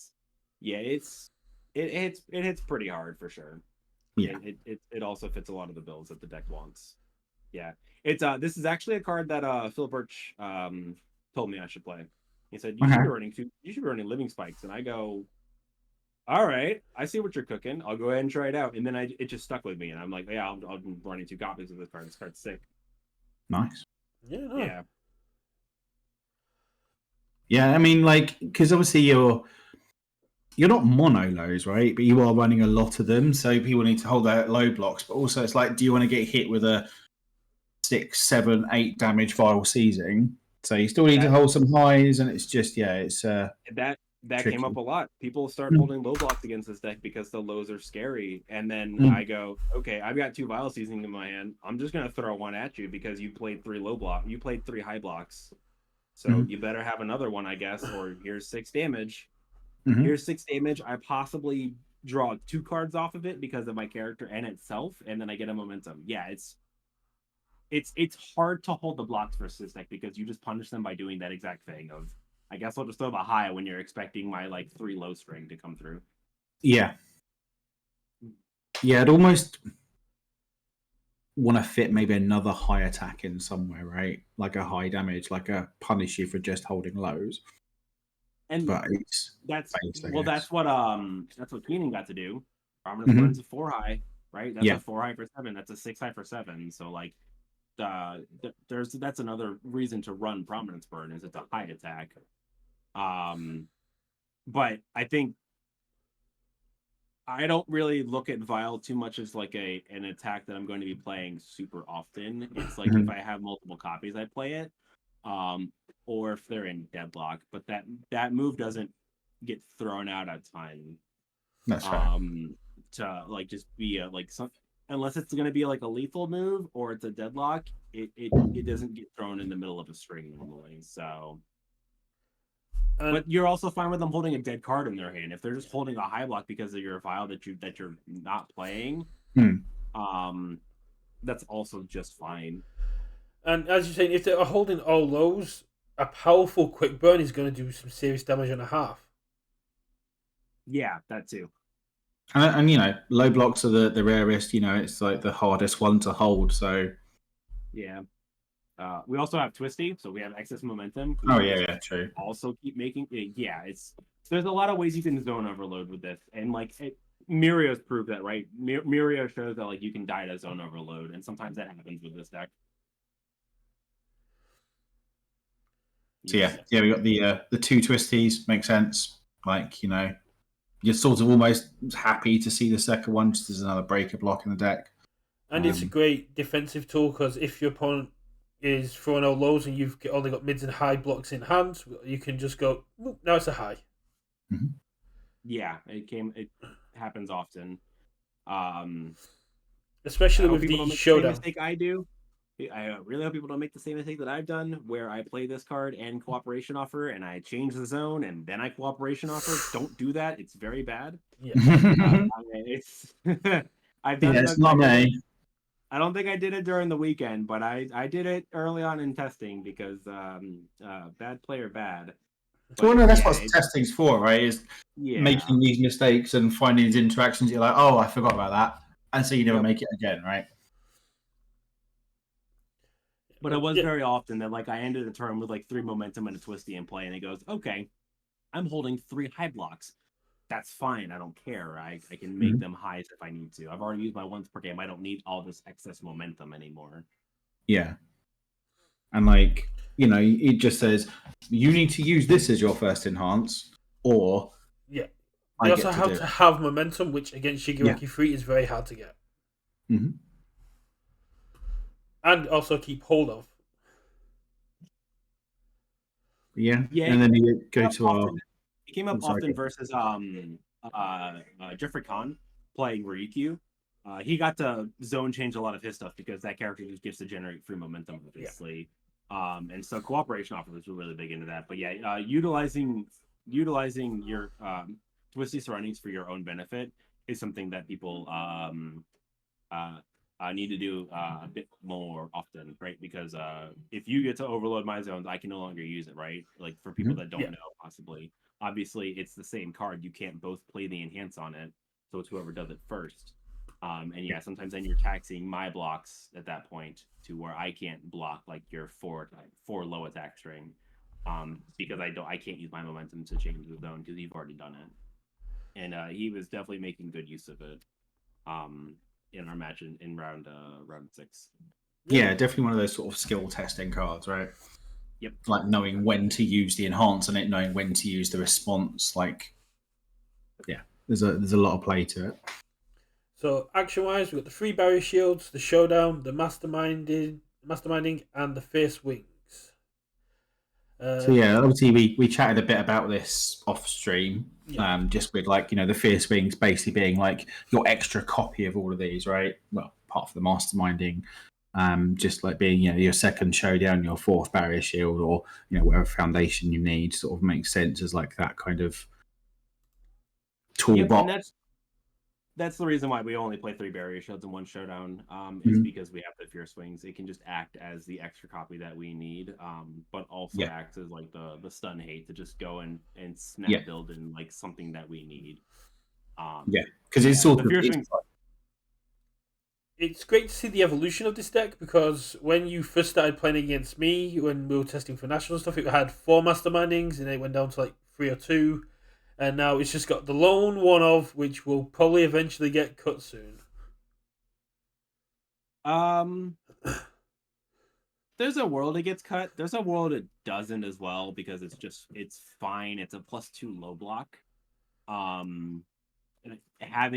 hits pretty hard for sure. Yeah, it also fits a lot of the builds that the deck wants. Yeah, it's this is actually a card that Phil Birch told me I should play. He said you should be running living spikes, and I go, all right, I see what you're cooking. I'll go ahead and try it out, and then it just stuck with me, and I'm like, yeah, I'll be running 2 copies of this card. This card's sick. nice. Yeah, no. Yeah. Yeah, I mean, like, because obviously you're not mono lows, right? But you are running a lot of them, so people need to hold their low blocks. But also, it's like, do you want to get hit with a 6, 7, 8 damage vial seizing? So you still need to hold some highs, and it's just it's that tricky. came up a lot. People start holding low blocks against this deck because the lows are scary. And then I go, okay, I've got 2 vial seasoning in my hand. I'm just gonna throw 1 at you because you played 3 low block. You played 3 high blocks. So you better have another one, I guess. Or here's 6 damage. Here's 6 damage. I possibly draw 2 cards off of it because of my character and itself, and then I get a momentum. Yeah, it's hard to hold the blocks versus this deck because you just punish them by doing that exact thing of I guess I'll just throw the high when you're expecting my like 3 low string to come through. Yeah, I'd almost want to fit maybe another high attack in somewhere, right? Like a high damage, like a punish you for just holding lows. And but it's that's based, that's what Keenan got to do. Prominence Burn's a 4 high, right? That's a 4 high for 7. That's a 6 high for 7. So like that's another reason to run Prominence Burn is it's a high attack. But I think I don't really look at Vile too much as like an attack that I'm going to be playing super often. It's like if I have multiple copies, I play it, or if they're in deadlock. But that move doesn't get thrown out a ton. That's fair. To like just be unless it's going to be like a lethal move or it's a deadlock, it doesn't get thrown in the middle of a string normally. So. But you're also fine with them holding a dead card in their hand. If they're just holding a high block because of your Vile that you're not playing, that's also just fine. And as you're saying, if they're holding all lows, a powerful quick burn is going to do some serious damage on a half. Yeah, that too. And you know, low blocks are the rarest. You know, it's like the hardest one to hold. So Yeah. We also have Twisty, so we have excess momentum. oh yeah, true. Also keep making yeah. There's a lot of ways you can zone overload with this, and like Mirio's proved that, right? Mirio shows that like you can die to zone overload, and sometimes that happens with this deck. So yeah, we got the two twisties. Makes sense. Like, you know, you're sort of almost happy to see the second one just as another breaker block in the deck. And it's a great defensive tool because if your opponent is throwing out lows and you've only got mids and high blocks in hand, you can just go, now it's a high. Mm-hmm. Yeah, it happens often. Especially with the showdown. The mistake I do. I really hope people don't make the same mistake that I've done, where I play this card and cooperation offer, and I change the zone, and then I cooperation offer. Don't do that; it's very bad. Yeah, it's. I've done it's not me. I don't think I did it during the weekend, but I did it early on in testing because bad player bad. Well, no, that's what testing's for, right? Is making these mistakes and finding these interactions. You're like, oh, I forgot about that, and so you never make it again, right? But it was very often that like I ended the turn with like 3 momentum and a twisty in play, and it goes, okay, I'm holding 3 high blocks. That's fine. I don't care. I can make them highs if I need to. I've already used my once per game. I don't need all this excess momentum anymore. Yeah. And like, you know, it just says you need to use this as your first enhance, or you also have to have momentum, which against Shigaraki 3 is very hard to get. Mm-hmm. And also keep hold of. Yeah. And then you go to our. It came up often versus Jeffrey Kahn playing Ryukyu. He got to zone change a lot of his stuff because that character just gets to generate free momentum, obviously. And so cooperation offer was really big into that. But yeah, utilizing your twisty surroundings for your own benefit is something that people need to do a bit more often, right? Because if you get to overload my zones, I can no longer use it, right? Like for people that don't know, possibly. Obviously, it's the same card. You can't both play the enhance on it, so it's whoever does it first. And yeah, sometimes then you're taxing my blocks at that point to where I can't block like your four low attack string, because I can't use my momentum to change the zone because you've already done it. And he was definitely making good use of it. In our match in round 6. Yeah, definitely one of those sort of skill testing cards, right? Yep. Like knowing when to use the enhance on it, knowing when to use the response. Like, yeah, there's a lot of play to it. So action-wise, we've got the 3 barrier shields, the showdown, the masterminding, and the fierce wings. So yeah, obviously we chatted a bit about this off stream, just with like, you know, the fierce wings basically being like your extra copy of all of these, right? Well, apart from the masterminding, just like being, you know, your second showdown, your 4th barrier shield, or, you know, whatever foundation you need, sort of makes sense as like that kind of toolbox. And that's the reason why we only play 3 barrier shields in one showdown. Is because we have the fierce wings. It can just act as the extra copy that we need, but also acts as like the stun hate to just go and snap build in like something that we need. Because it's sort of it's great to see the evolution of this deck, because when you first started playing against me, when we were testing for national stuff, it had 4 mastermindings and it went down to like 3 or 2. And now it's just got the lone one of, which will probably eventually get cut soon. There's a world it gets cut. There's a world it doesn't as well, because it's fine. It's a +2 low block. Having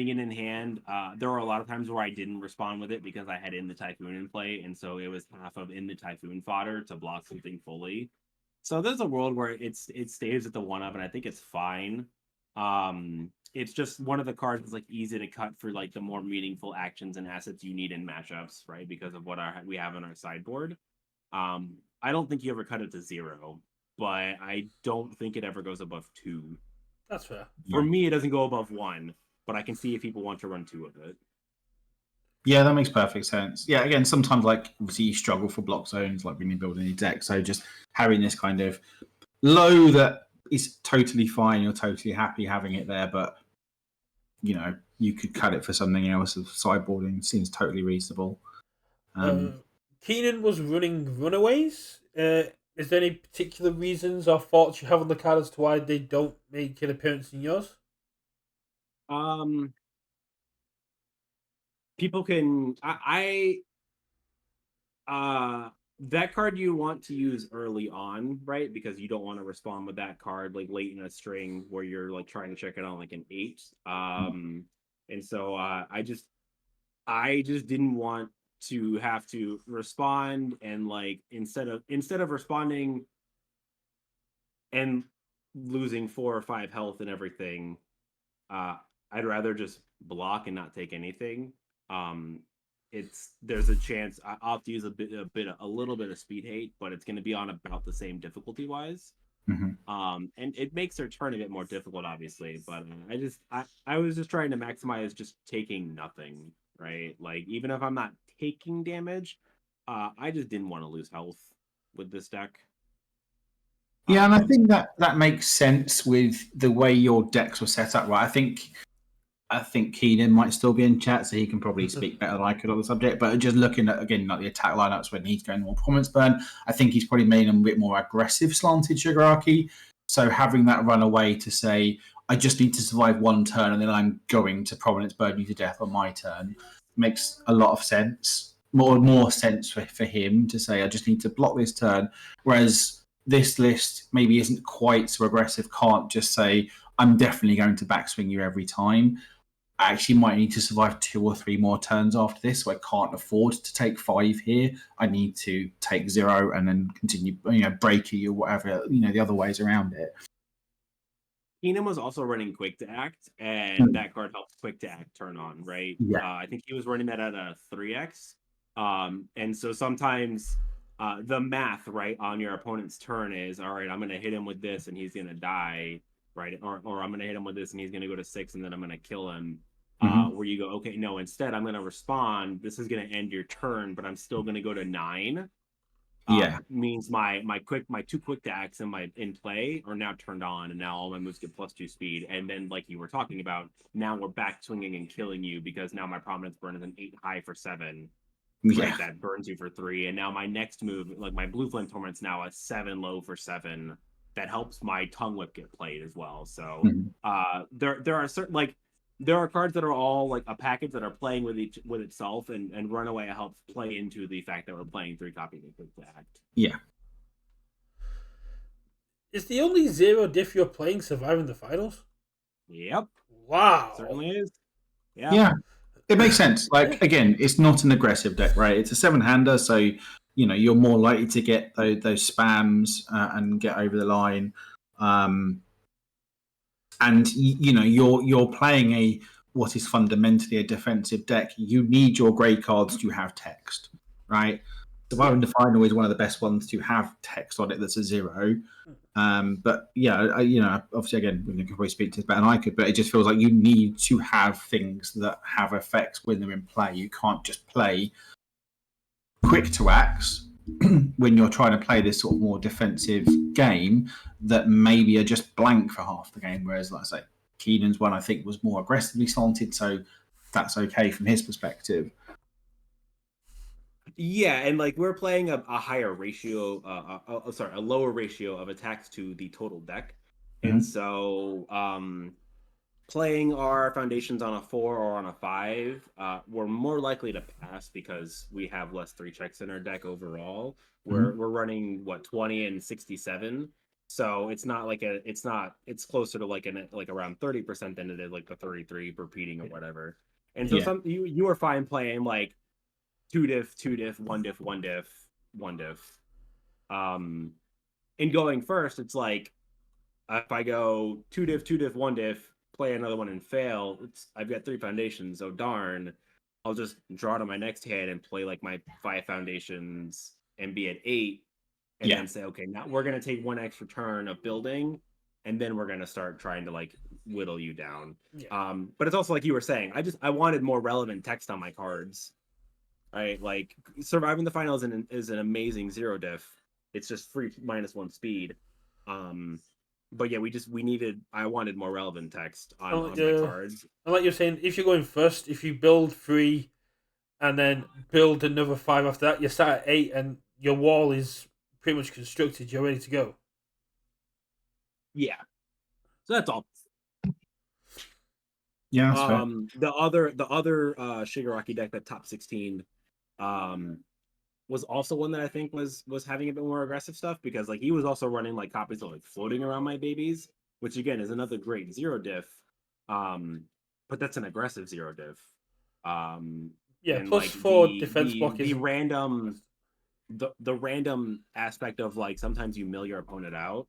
it in hand, there were a lot of times where I didn't respond with it because I had In the Typhoon in play, and so it was half of In the Typhoon fodder to block something fully. So there's a world where it stays at the 1-up, and I think it's fine. It's just one of the cards that's like easy to cut for like the more meaningful actions and assets you need in matchups, right? Because of what we have on our sideboard. I don't think you ever cut it to 0, but I don't think it ever goes above 2. That's fair. For me, it doesn't go above 1, but I can see if people want to run 2 of it. Yeah, that makes perfect sense. Yeah, again, sometimes like obviously you struggle for block zones, like when you build any deck. So just having this kind of low that is totally fine, you're totally happy having it there, but you could cut it for something else. Sideboarding seems totally reasonable. Keenan was running Runaways. Is there any particular reasons or thoughts you have on the card as to why they don't make an appearance in yours? People can that card you want to use early on, right? Because you don't want to respond with that card like late in a string where you're like trying to check it on like an 8. And so I just didn't want to have to respond, and like instead of responding and losing 4 or 5 health and everything, I'd rather just block and not take anything. There's a chance I'll have to use a little bit of speed hate, but it's going to be on about the same difficulty wise. And it makes their turn a bit more difficult, obviously. But I was just trying to maximize just taking nothing, right? Like even if I'm not taking damage, I just didn't want to lose health with this deck. Yeah, and I think that makes sense with the way your decks were set up, right? I think Keenan might still be in chat, so he can probably speak better than I could on the subject. But just looking at, again, like the attack lineups when he's going more performance burn, I think he's probably made a bit more aggressive slanted Shigaraki. So having that run away to say, I just need to survive one turn and then I'm going to prominence burn you to death on my turn makes a lot of sense. More sense for him to say, I just need to block this turn. Whereas this list maybe isn't quite so aggressive, can't just say, I'm definitely going to backswing you every time. I actually might need to survive 2 or 3 more turns after this, so I can't afford to take 5 here. I need to take 0 and then continue, break you or whatever, the other ways around it. Keenan was also running Quick to Act, and that card helps Quick to Act turn on, right? Yeah. I think he was running that at a 3x. And so sometimes the math, right, on your opponent's turn is, all right, I'm going to hit him with this and he's going to die, right? Or I'm going to hit him with this and he's going to go to 6 and then I'm going to kill him. Where you go, okay, no, instead I'm going to respond. This is going to end your turn, but I'm still going to go to 9. Means my 2 quick to acts in play are now turned on, and now all my moves get +2 speed. And then, like you were talking about, now we're back swinging and killing you because now my prominence burn is an 8 high for 7. Right, that burns you for 3. And now my next move, like my Blue Flame Torment's now a 7 low for 7. That helps my Tongue Whip get played as well. So there are certain, like, there are cards that are all like a package that are playing with itself, and Runaway helps play into the fact that we're playing 3 copies of Quick to Act. Yeah. Is the only 0 diff you're playing surviving the finals? Yep. Wow. Certainly is. Yeah. It makes sense. Like, again, it's not an aggressive deck, right? It's a 7-hander, so you're more likely to get those spams and get over the line. And you're playing what is fundamentally a defensive deck. You need your grey cards to have text, right? Surviving the Final is one of the best ones to have text on it that's a 0. But yeah, obviously, again, we can probably speak to this better than I could, but it just feels like you need to have things that have effects when they're in play. You can't just play Quick to Acts when you're trying to play this sort of more defensive game that maybe are just blank for half the game. Whereas, like I say, Keenan's one I think was more aggressively slanted, so that's okay from his perspective. Yeah, and like we're playing a higher ratio, a lower ratio of attacks to the total deck, and so playing our foundations on a 4 or on a 5, we're more likely to pass because we have less 3 checks in our deck overall. We're running 20 and 67, so it's not like it's closer to like around 30% than it is like the 33 repeating or whatever. And so you are fine playing like 2 diff, 2 diff, 1 diff, 1 diff, 1 diff. And going first, it's like if I go 2 diff, 2 diff, 1 diff, play another one and fail, I've got 3 foundations. Oh darn! I'll just draw to my next hand and play like my 5 foundations and be at 8, and then say, okay, now we're gonna take 1 extra turn of building, and then we're gonna start trying to like whittle you down. But it's also like you were saying, I wanted more relevant text on my cards. Right, like surviving the final is an amazing 0 diff. It's just free -1 speed. But yeah, I wanted more relevant text on my cards. And like you're saying, if you're going first, if you build 3 and then build another 5 after that, you're sat at 8 and your wall is pretty much constructed. You're ready to go. Yeah. So that's all. Yeah, that's fair. The other Shigaraki deck, that top 16, was also one that I think was having a bit more aggressive stuff, because like he was also running like copies of like Floating Around My Babies, which again is another great zero diff. But that's an aggressive zero diff. Yeah, and plus like 4 defense block is the random aspect of like sometimes you mill your opponent out.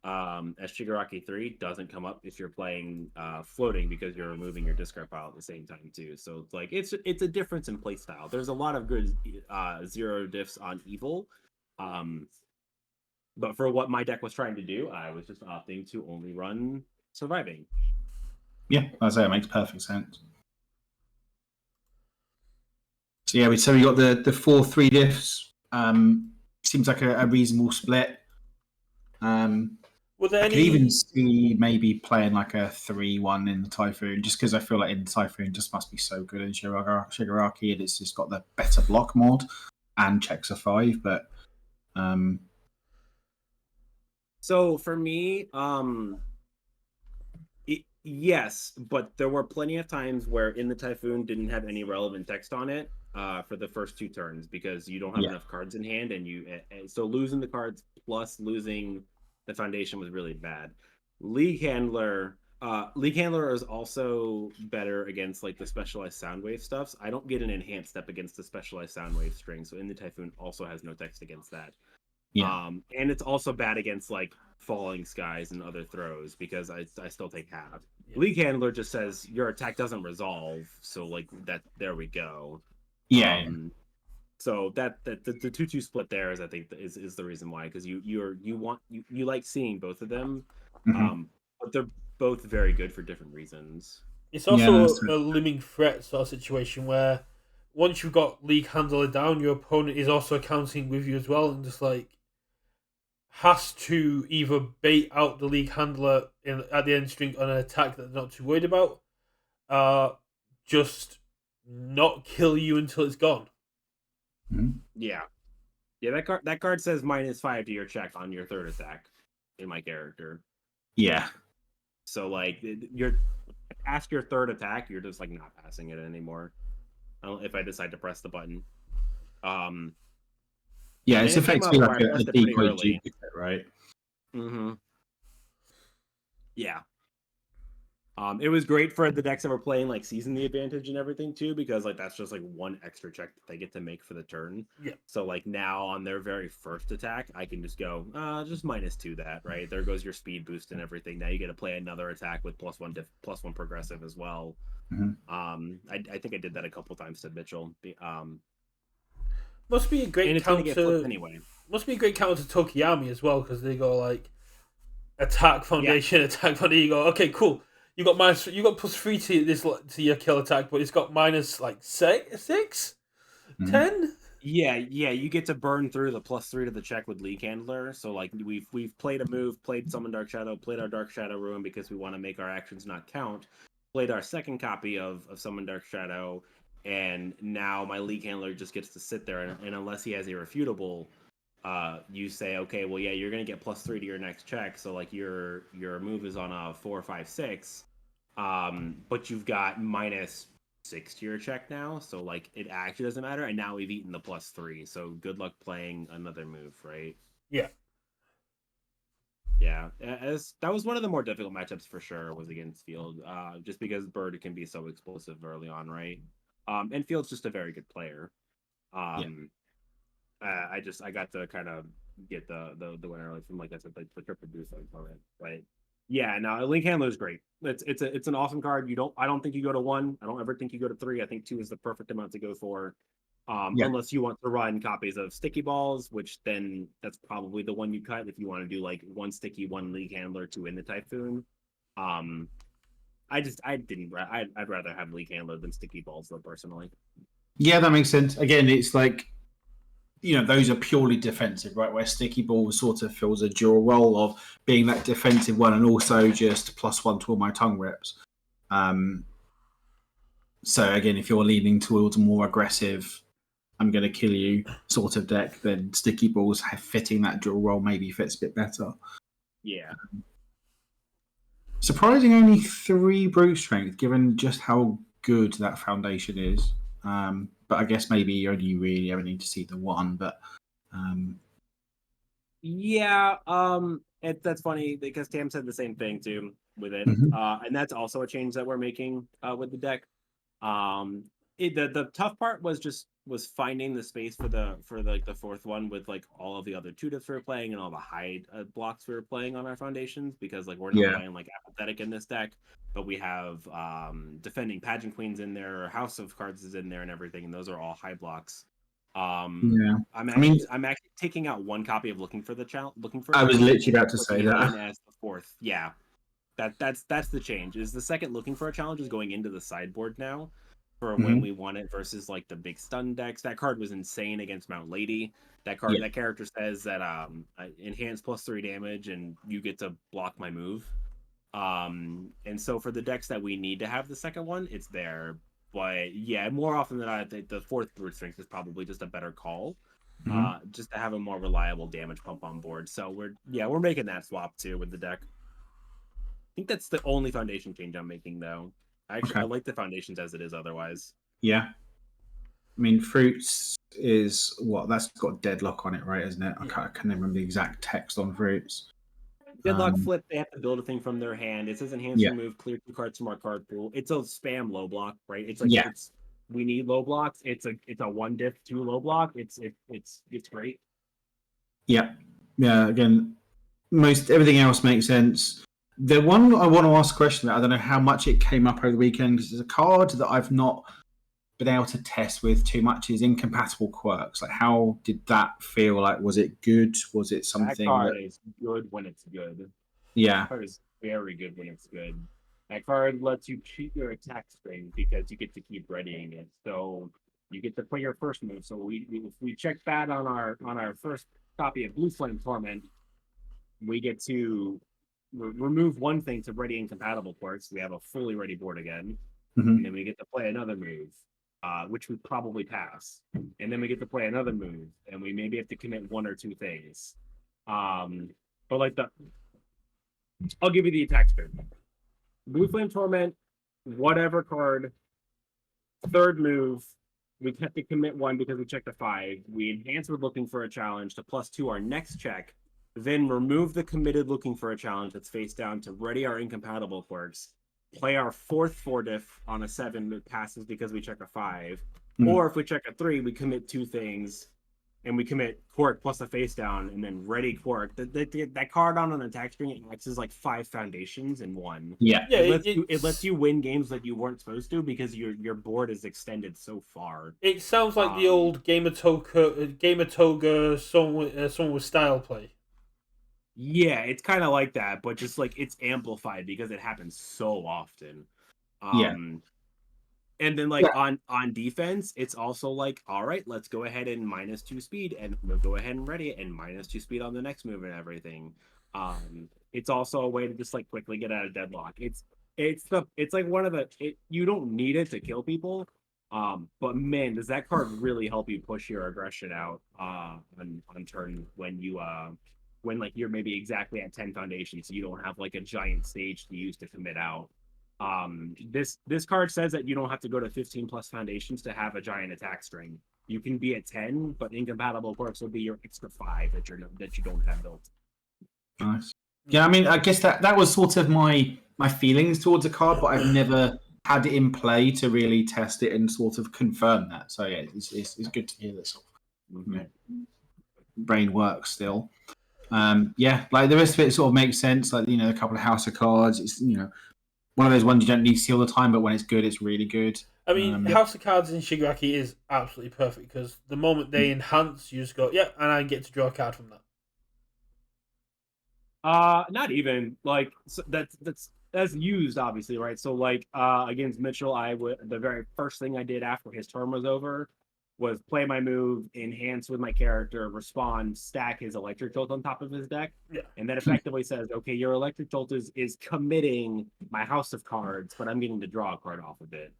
As Shigaraki 3 doesn't come up if you're playing floating, because you're removing your discard pile at the same time too. So it's like it's a difference in play style. There's a lot of good zero diffs on evil. But for what my deck was trying to do, I was just opting to only run surviving. Yeah, I say it makes perfect sense. So yeah, we got the 4-3 diffs. Seems like a reasonable split. Were there I could even see maybe playing like a 3-1 in the Typhoon, just because I feel like in the Typhoon just must be so good in Shigaraki, and it's just got the better block mod and checks a 5. But so for me, yes, but there were plenty of times where in the Typhoon didn't have any relevant text on it for the first 2 turns, because you don't have enough cards in hand, and so losing the cards plus losing the foundation was really bad. League Handler is also better against like the specialized Soundwave stuffs. I don't get an enhanced step against the specialized Soundwave string, so in the Typhoon also has no text against that. Yeah. And it's also bad against like Falling Skies and other throws, because I still take half. Yeah. League Handler just says your attack doesn't resolve, so like that, there we go. Yeah. So that the 2-2 split there is, I think, is the reason why, because you like seeing both of them, but they're both very good for different reasons. It's also a looming threat sort of situation where once you've got League Handler down, your opponent is also counting with you as well, and just like has to either bait out the League Handler at the end string on an attack that they're not too worried about, just not kill you until it's gone. Yeah, that card says -5 to your check on your 3rd attack in my character. Yeah. So like you're past your 3rd attack, you're just like not passing it anymore. If I decide to press the button. Yeah, it's effectively like a decoy duplicate, right? Yeah. It was great for the decks that were playing like Season the Advantage and everything too, because like that's just like 1 extra check that they get to make for the turn. Yeah. So like now on their very first attack, I can just go just -2 that, right? There goes your speed boost and everything. Now you get to play another attack with +1 progressive as well. I think I did that a couple times to Mitchell. Must be a great counter anyway. Must be a great counter to Tokiyami as well, because they go like attack foundation, attack foundation. You go, okay, cool. You got +3 to your kill attack, but it's got -6, 10. Yeah, you get to burn through the +3 to the check with League Handler. So like we've played a move, played Summon Dark Shadow, played our Dark Shadow Ruin because we want to make our actions not count. Played our second copy of Summon Dark Shadow, and now my League Handler just gets to sit there, and unless he has Irrefutable, you say, okay, well, yeah, you're gonna get +3 to your next check, so like your move is on a 4, 5, 6, but you've got -6 to your check now, so like it actually doesn't matter, and now we've eaten the +3, so good luck playing another move, right? Yeah. Yeah, that was one of the more difficult matchups for sure, was against Field, just because Bird can be so explosive early on, right? And Field's just a very good player. I got to kind of get the winner early from, like I said, the triple boost on it. But yeah, no, Link Handler is great. It's an awesome card. I don't think you go to 1. I don't ever think you go to 3. I think 2 is the perfect amount to go for. Unless you want to run copies of Sticky Balls, which then that's probably the one you cut if you want to do like 1 Sticky, 1 League Handler, 2 in the Typhoon. I'd rather have League Handler than Sticky Balls though, personally. Yeah, that makes sense. Again, it's like those are purely defensive, right? Where Sticky Ball sort of fills a dual role of being that defensive one and also just +1 to all my tongue rips. So again, if you're leaning towards a more aggressive, I'm going to kill you sort of deck, then Sticky Balls fitting that dual role maybe fits a bit better. Yeah. Surprising only 3 brute strength, given just how good that foundation is. But I guess maybe you only really ever need to see the one. But yeah, that's funny because Tam said the same thing too with it, and that's also a change that we're making with the deck. The tough part was finding the space for the 4th one with like all of the other tutors we were playing and all the hide blocks we were playing on our foundations, because like we're not playing like apathetic in this deck, but we have defending pageant queens in there, House of Cards is in there and everything, and those are all high blocks. I'm actually taking out 1 copy of looking for. I was literally about to say that as the 4th. Yeah, that's the change. Is the second looking for a challenge is going into the sideboard now for when we want it versus like the big stun decks. That card was insane against Mount Lady. That character says that enhance +3 damage and you get to block my move. And so for the decks that we need to have the second one, it's there. But yeah, more often than not, I think the 4th brute strength is probably just a better call. Just to have a more reliable damage pump on board. So we're making that swap too with the deck. I think that's the only foundation change I'm making, though. I like the foundations as it is otherwise. Yeah. I mean, Fruits is what? That's got deadlock on it, right? Isn't it? I can't remember the exact text on Fruits. Deadlock flip, they have to build a thing from their hand. It says enhance remove, clear 2 cards from our card pool. It's a spam low block, right? It's like we need low blocks. It's a 1 diff 2 low block. It's great. Yeah. Again, everything else makes sense. The one I want to ask a question about, I don't know how much it came up over the weekend, because it's a card that I've not been able to test with too much, is Incompatible Quirks. Like, how did that feel? Like, was it good? Was it something that card is good when it's good? Yeah. That card is very good when it's good. That card lets you cheat your attack string because you get to keep readying it. So you get to play your first move. So if we check that on our first copy of Blue Flame Torment, we get to remove 1 thing to ready Incompatible Quirks. We have a fully ready board again. And then we get to play another move, which we probably pass. And then we get to play another move, and we maybe have to commit 1 or 2 things. But like I'll give you the attack string. Blue Flame Torment, whatever card, 3rd move, we have to commit 1 because we checked a 5. We enhance with looking for a challenge to +2 our next check. Then remove the committed looking for a challenge that's face down to ready our Incompatible Quirks. Play our 4th 4 diff on a 7 that passes because we check a 5. Or if we check a 3, we commit 2 things. And we commit Quirk plus a face down and then ready Quirk. That card on an attack string, it acts as like 5 foundations in 1. Yeah. It lets you win games that you weren't supposed to because your board is extended so far. It sounds like the old Game of Toga, someone with style play. Yeah, it's kind of like that, but just like it's amplified because it happens so often. And then like on defense, it's also like, all right, let's go ahead and -2 speed, and we'll go ahead and ready it, and -2 speed on the next move and everything. It's also a way to just like quickly get out of deadlock. It's like one of the you don't need it to kill people. But man, does that card really help you push your aggression out on turn when like you're maybe exactly at 10 foundations, so you don't have like a giant stage to use to commit out. This card says that you don't have to go to 15 plus foundations to have a giant attack string. You can be at 10, but Incompatible Quirks will be your extra 5 that you don't have built. Nice. Yeah, I mean, I guess that was sort of my feelings towards the card, but I've never had it in play to really test it and sort of confirm that. So yeah, it's good to hear this. Brain works still. Yeah, like the rest of it sort of makes sense. Like, a couple of House of Cards. It's one of those ones you don't need to see all the time, but when it's good, it's really good. I mean, House of Cards in Shigaraki is absolutely perfect because the moment they enhance, you just go, yeah, and I get to draw a card from that. Not even like so that's used obviously, right? So like against Mitchell, the very first thing I did after his term was over was play my move, enhance with my character, respond, stack his electric jolt on top of his deck, and that effectively says, okay, your electric jolt is committing my house of cards, but I'm getting to draw a card off of it.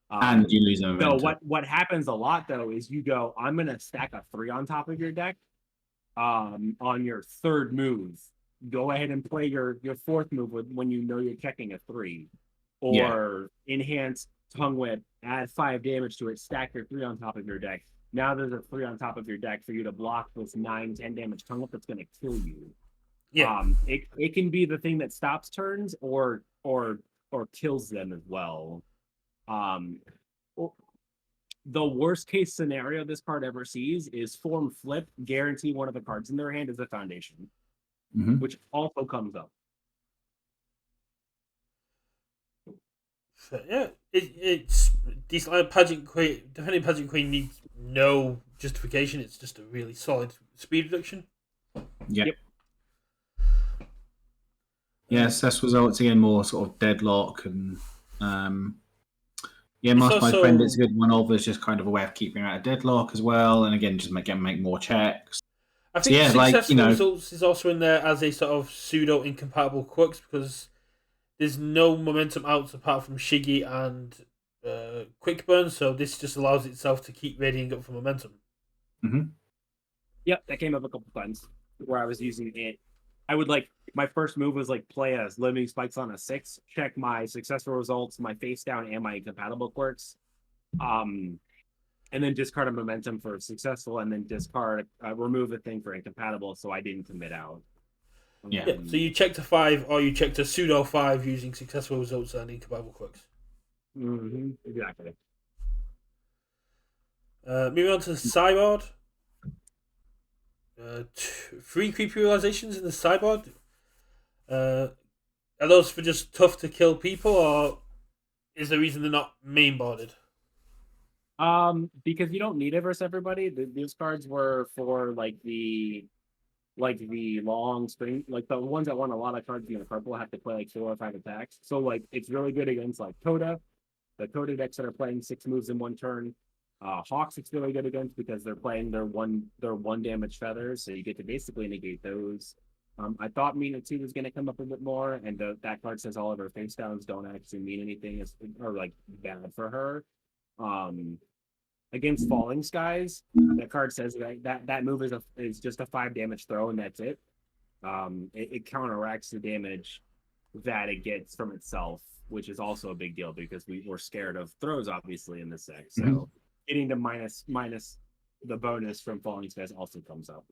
And you lose a So momentum. what happens a lot though is you go, I'm gonna stack a 3 on top of your deck. On your third move, go ahead and play your fourth move when you know you're checking a 3, or enhance tongue whip, add 5 damage to it, stack your 3 on top of your deck. Now there's a 3 on top of your deck for you to block this 9-10 damage tongue whip that's gonna kill you. It can be the thing that stops turns or kills them as well. The worst case scenario this card ever sees is form flip, guarantee one of the cards in their hand is a foundation, which also comes up. So, yeah, it's decent. Pageant Queen, defending Pageant Queen needs no justification. It's just a really solid speed reduction. Yeah. Yep. Yes, this results again more sort of deadlock and Master My Friend is a good one of. It's just kind of a way of keeping out of deadlock as well, and again just make more checks. I think successful results is also in there as a sort of pseudo incompatible quirks because there's no momentum outs apart from Shiggy and Quick Burn, so this just allows itself to keep radiating up for momentum. Yep, that came up a couple times where I was using it. I would my first move was play as limiting spikes on a 6, check my successful results, my face down, and my incompatible quirks, and then discard a momentum for successful, and then discard remove a thing for incompatible, so I didn't commit out. So you checked a 5, or you checked a pseudo 5 using successful results and incompatible quirks. Exactly. Moving on to the sideboard. 3 creepy realizations in the sideboard. Are those for just tough to kill people, or is the reason they're not mainboarded? Because you don't need it versus everybody. These cards were for the long string, the ones that want a lot of cards in the purple have to play 4 or 5 attacks. So it's really good against Coda, the Coda decks that are playing 6 moves in 1 turn. Hawks it's really good against because they're playing their one damage feathers, so you get to basically negate those. I thought Mina 2 was going to come up a bit more, and that card says all of her face downs don't actually mean anything or bad for her. Against Falling Skies, that card says that move is just a 5 damage throw, and that's it. It counteracts the damage that it gets from itself, which is also a big deal because we're scared of throws, obviously, in this deck. So getting to minus the bonus from Falling Skies also comes up.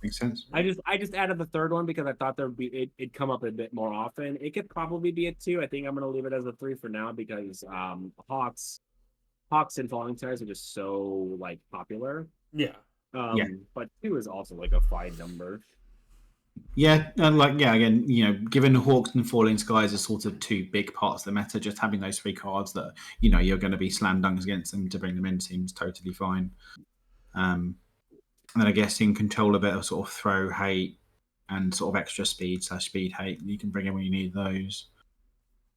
Makes sense. I just added the third one because I thought it'd come up a bit more often. It could probably be a 2. I think I'm going to leave it as a 3 for now because Hawks and Falling Skies are just so popular. But 2 is also a fine number. Again, given Hawks and Falling Skies are sort of 2 big parts of the meta, just having those 3 cards that you're going to be slam dunks against them to bring them in seems totally fine. And then I guess you can control a bit of sort of throw hate and sort of extra speed / speed hate. You can bring in when you need those.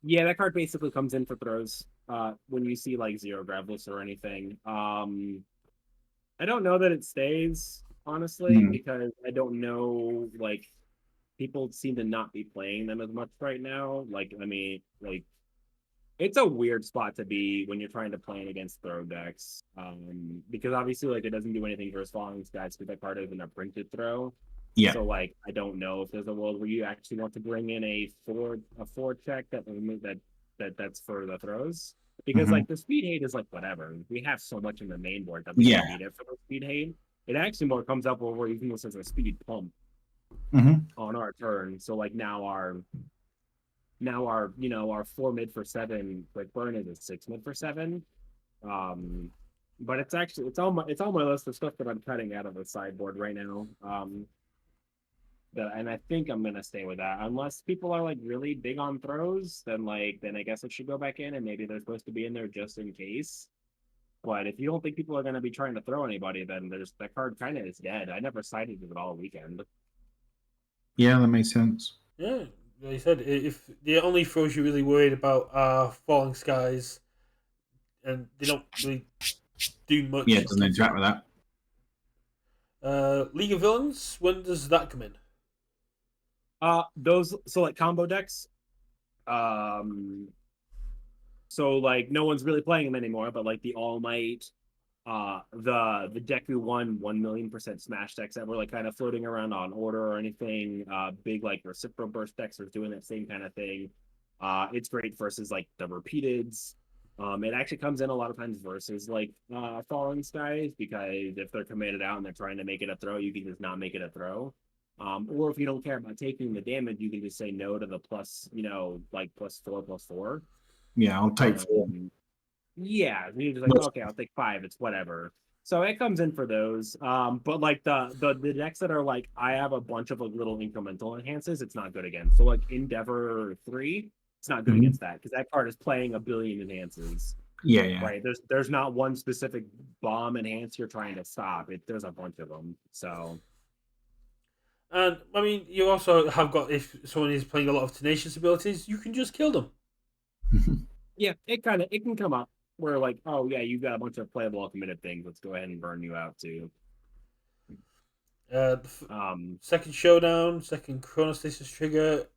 Yeah, that card basically comes in for throws. When you see 0 Graveless or anything. I don't know that it stays, honestly, because I don't know, people seem to not be playing them as much right now. It's a weird spot to be when you're trying to play against throw decks. Because obviously, it doesnn't do anything for his Falling Skies because that card isn't a printed throw. Yeah. So, I don't know if there's a world where you actually want to bring in a 4 check that's for the throws. Because the speed hate is whatever. We have so much in the main board that we don't need it for the speed hate. It actually more comes up where we're using this as a speed pump on our turn. So now our 4 mid for 7 quick burn is a 6 mid for 7. But it's on my list of stuff that I'm cutting out of the sideboard right now. And I think I'm gonna stay with that unless people are really big on throws. Then I guess it should go back in, and maybe they're supposed to be in there just in case. But if you don't think people are gonna be trying to throw anybody, then that card kind of is dead. I never sided with it all weekend. Yeah, that makes sense. Yeah, like you said, if the only throws you're really worried about are Falling Skies, and they don't really do much. Yeah, it doesn't interact with that. League of Villains, when does that come in? Those so like combo decks. So like no one's really playing them anymore, but like the All Might, the Deku 1,000,000% smash decks that were like kind of floating around on order or anything. Big like reciprocal burst decks are doing that same kind of thing. It's great versus like the repeateds. It actually comes in a lot of times versus like Falling Skies, because if they're committed out and they're trying to make it a throw, you can just not make it a throw. Or if you don't care about taking the damage, you can just say no to the plus, like +4/+4. Yeah, I'll take 4. Yeah, you're just like, okay, I'll take 5. It's whatever. So it comes in for those. But like the decks that are like, I have a bunch of like little incremental enhances, it's not good against. So like Endeavor 3, it's not good against that because that card is playing a billion enhances. Yeah. Right. There's not one specific bomb enhance you're trying to stop. There's a bunch of them. So. And I mean, you also have got, if someone is playing a lot of tenacious abilities, you can just kill them. Yeah, it can come up where like, oh yeah, you've got a bunch of playable committed things. Let's go ahead and burn you out too. Second showdown, second chronostasis trigger.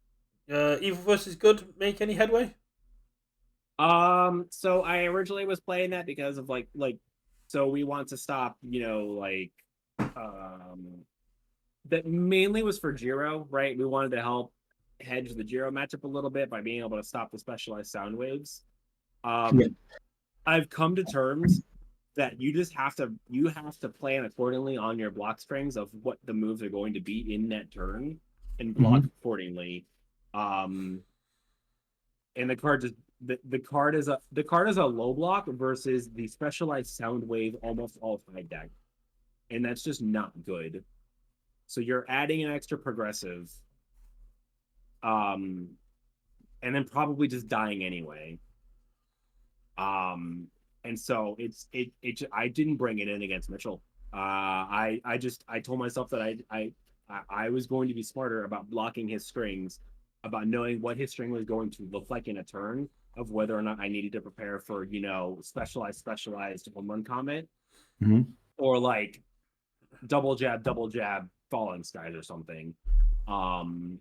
UKVersus good make any headway? So I originally was playing that because of like so we want to stop, that mainly was for Jiro, right? We wanted to help hedge the Jiro matchup a little bit by being able to stop the specialized sound waves. I've come to terms that you have to plan accordingly on your block strings of what the moves are going to be in that turn and block accordingly. And the card just the card is a low block versus the specialized sound wave almost all side deck, and that's just not good. So you're adding an extra progressive, and then probably just dying anyway. And so I didn't bring it in against Mitchell. I told myself that I was going to be smarter about blocking his strings, about knowing what his string was going to look like in a turn, of whether or not I needed to prepare for specialized home run comment, or like double jab Falling Skies or something. And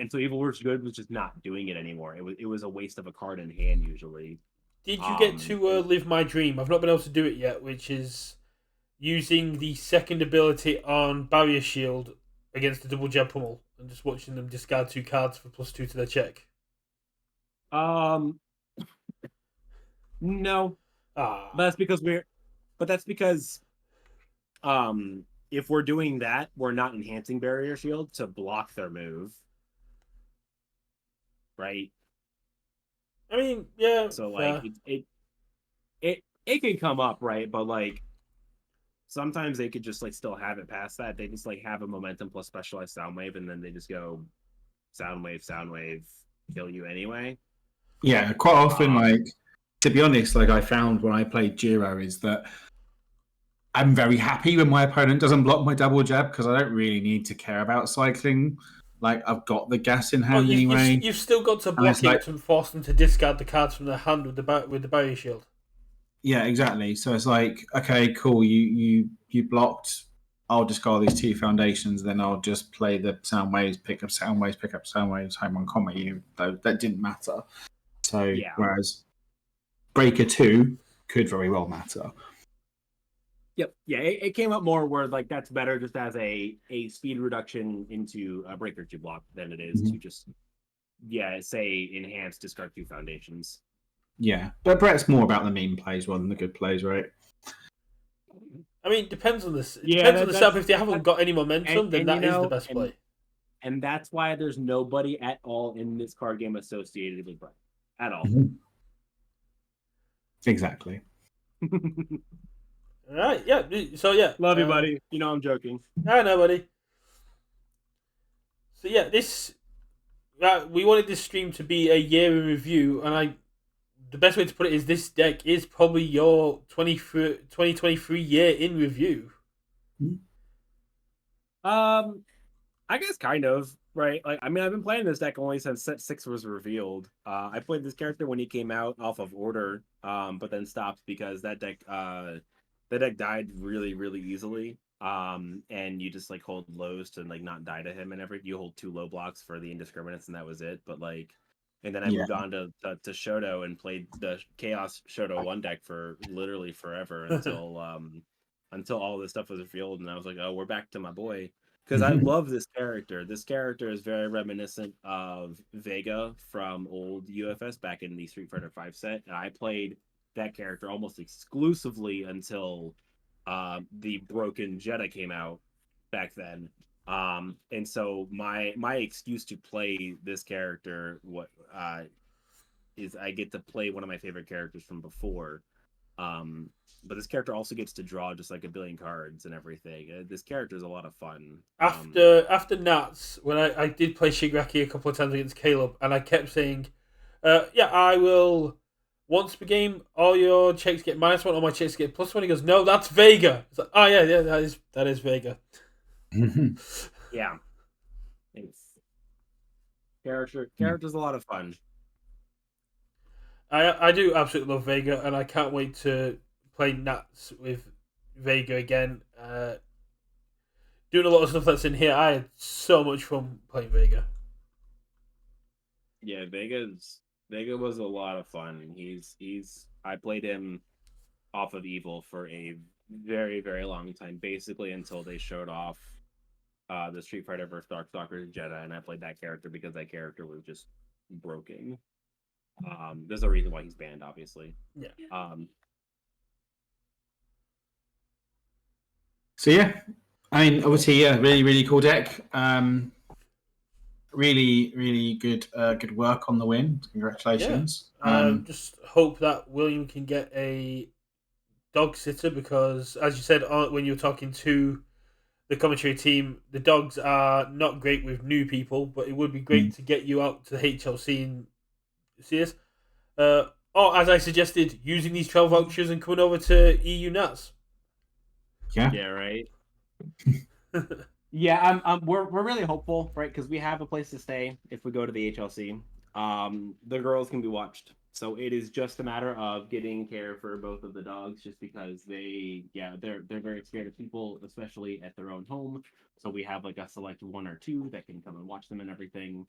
so Evil vs. Good was just not doing it anymore. It was a waste of a card in hand usually. Did you get to live my dream? I've not been able to do it yet, which is using the second ability on Barrier Shield against the double jab pummel and just watching them discard 2 cards for +2 to their check. No. That's because if we're doing that, we're not enhancing Barrier Shield to block their move. Right? I mean, yeah. So like it can come up, right? But like sometimes they could just like still have it past that. They just like have a momentum plus specialized sound wave, and then they just go sound wave, kill you anyway. Yeah, quite often, like, to be honest, like I found when I played Jiro is that I'm very happy when my opponent doesn't block my double jab because I don't really need to care about cycling. Like, I've got the gas in hand anyway. You've still got to block it to force them to discard the cards from their hand with the Barrier Shield. Yeah, exactly. So it's like, okay, cool, you blocked. I'll discard these 2 foundations, then I'll just play the sound waves, pick up sound waves, home run combat you. That didn't matter. So whereas Breaker 2 could very well matter. Yep. Yeah, it came up more where like that's better just as a speed reduction into a Breaker 2 block than it is to just say enhance, discard 2 foundations. Yeah, but Brett's more about the meme plays rather than the good plays, right? I mean, depends on this. Depends on the setup. If they haven't got any momentum, then that is the best play. And that's why there's nobody at all in this card game associated with Brett. At all. Exactly. All right, yeah. So, yeah. Love you, buddy. You know I'm joking. I know, buddy. So, yeah, we wanted this stream to be a year in review, and the best way to put it is this deck is probably your 2023 year in review. I guess kind of. Right. Like, I mean, I've been playing this deck only since set 6 was revealed. I played this character when he came out off of Order, but then stopped because that deck died really, really easily. And you just like hold lows to like not die to him, and you hold 2 low blocks for the indiscriminates, and that was it. But like, and then I Yeah. moved on to Shoto and played the Chaos Shoto 1 deck for literally forever until all this stuff was revealed, and I was like, oh, we're back to my boy. Because I love this character. This character is very reminiscent of Vega from old UFS back in the Street Fighter V set, and I played that character almost exclusively until the Broken Jetta came out back then. And so my excuse to play this character is I get to play one of my favorite characters from before. But this character also gets to draw just like a billion cards and everything. This character is a lot of fun. After Nats, when I did play Shigaraki a couple of times against Caleb, and I kept saying, yeah, I will. Once per game, all your checks get -1, all my checks get +1. He goes, no, that's Vega. It's like, oh yeah, that is Vega. Yeah, character's a lot of fun. I do absolutely love Vega, and I can't wait to play Nats with Vega again. Doing a lot of stuff that's in here. I had so much fun playing Vega. Yeah, Vega was a lot of fun. I played him off of Evil for a very, very long time, basically until they showed off the Street Fighter vs. Darkstalkers Jetta, and I played that character because that character was just broken. There's a reason why he's banned, obviously. Yeah. So yeah, I mean, obviously, yeah, really, really cool deck. Really, really good work on the win. Congratulations. Just hope that William can get a dog sitter because, as you said when you were talking to the commentary team, the dogs are not great with new people, but it would be great to get you out to the HLC and see this. Or, as I suggested, using these 12 vouchers and coming over to EU Nuts. Yeah, right. Yeah, we're really hopeful, right? Because we have a place to stay if we go to the HLC. The girls can be watched, so it is just a matter of getting care for both of the dogs, just because they're very scared of people, especially at their own home. So we have like a select 1 or 2 that can come and watch them and everything.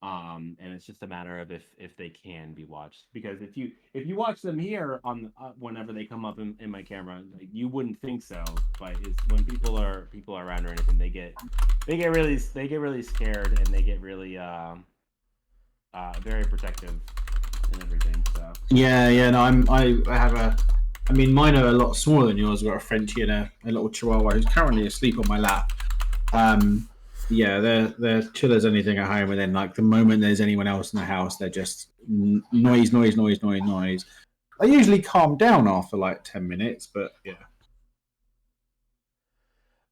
And it's just a matter of if they can be watched, because if you watch them here on whenever they come up in my camera, like, you wouldn't think so, but it's when people are around or anything, they get really scared, and they get really very protective and everything. So no, I have I mean, mine are a lot smaller than yours. I've got a Frenchie and a little Chihuahua who's currently asleep on my lap. Yeah, they're chill as anything at home, and then like the moment there's anyone else in the house, they're just noise. I usually calm down after like 10 minutes, but yeah.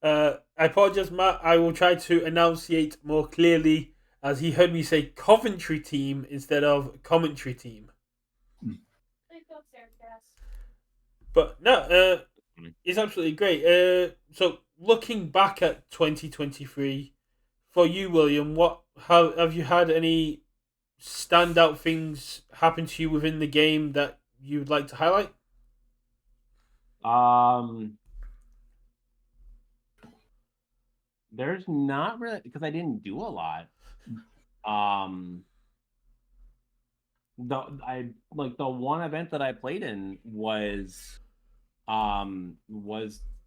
I apologize, Matt. I will try to enunciate more clearly, as he heard me say Coventry team instead of commentary team. But no, it's absolutely great. So looking back at 2023. For you, William, have you had any standout things happen to you within the game that you'd like to highlight? There's not really, because I didn't do a lot. The one event that I played in was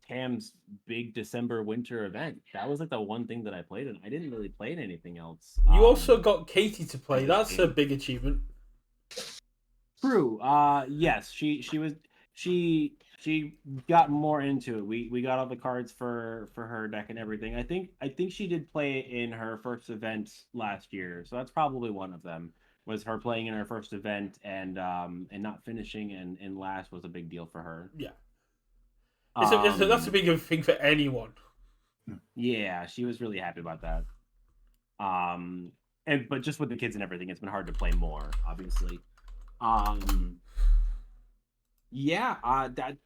Tam's big December winter event. That was like the one thing that I played in. I didn't really play in anything else. You also got Katie to play. That's a big achievement. True. Yes, she got more into it. We got all the cards for her deck and everything. I think she did play in her first event last year, so that's probably one of them. Was her playing in her first event and not finishing and last was a big deal for her. Yeah. That's a big thing for anyone. Yeah, she was really happy about that. But just with the kids and everything, it's been hard to play more, obviously.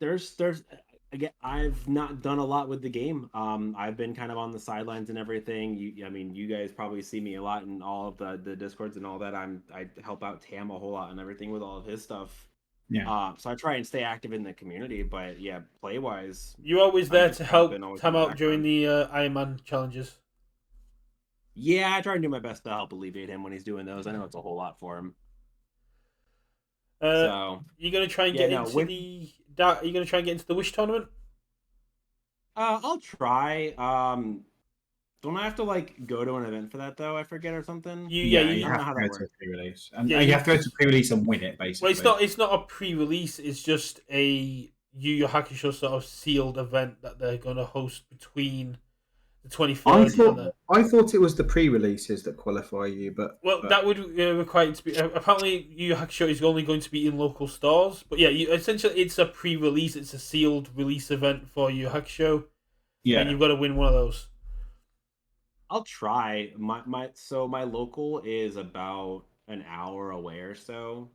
There's again, I've not done a lot with the game. I've been kind of on the sidelines and everything. I mean, you guys probably see me a lot in all of the discords and all that. I help out Tam a whole lot and everything with all of his stuff. Yeah. So I try and stay active in the community, but yeah, play wise, You're always I've there just to kind of help been always in Tam the out during background. the Iron Man challenges. Yeah, I try and do my best to help alleviate him when he's doing those. I know it's a whole lot for him. So You're gonna try and yeah, get no, into Are you gonna try and get into the Wish tournament? I'll try. Don't I have to like go to an event for that though? I forget or something. You I don't know have how to that go to a works. pre-release, and Yeah, you have to go to pre-release and win it, basically. Well, it's not a pre-release. It's just a Yu Yu Hakusho sort of sealed event that they're gonna host between the 23rd and the. I thought it was the pre-releases that qualify you, but That would require it to be. Apparently, Yu Yu Hakusho is only going to be in local stores. But yeah, essentially, it's a pre-release. It's a sealed release event for Yu Yu Hakusho, and you've got to win one of those. I'll try. My local is about an hour away or so.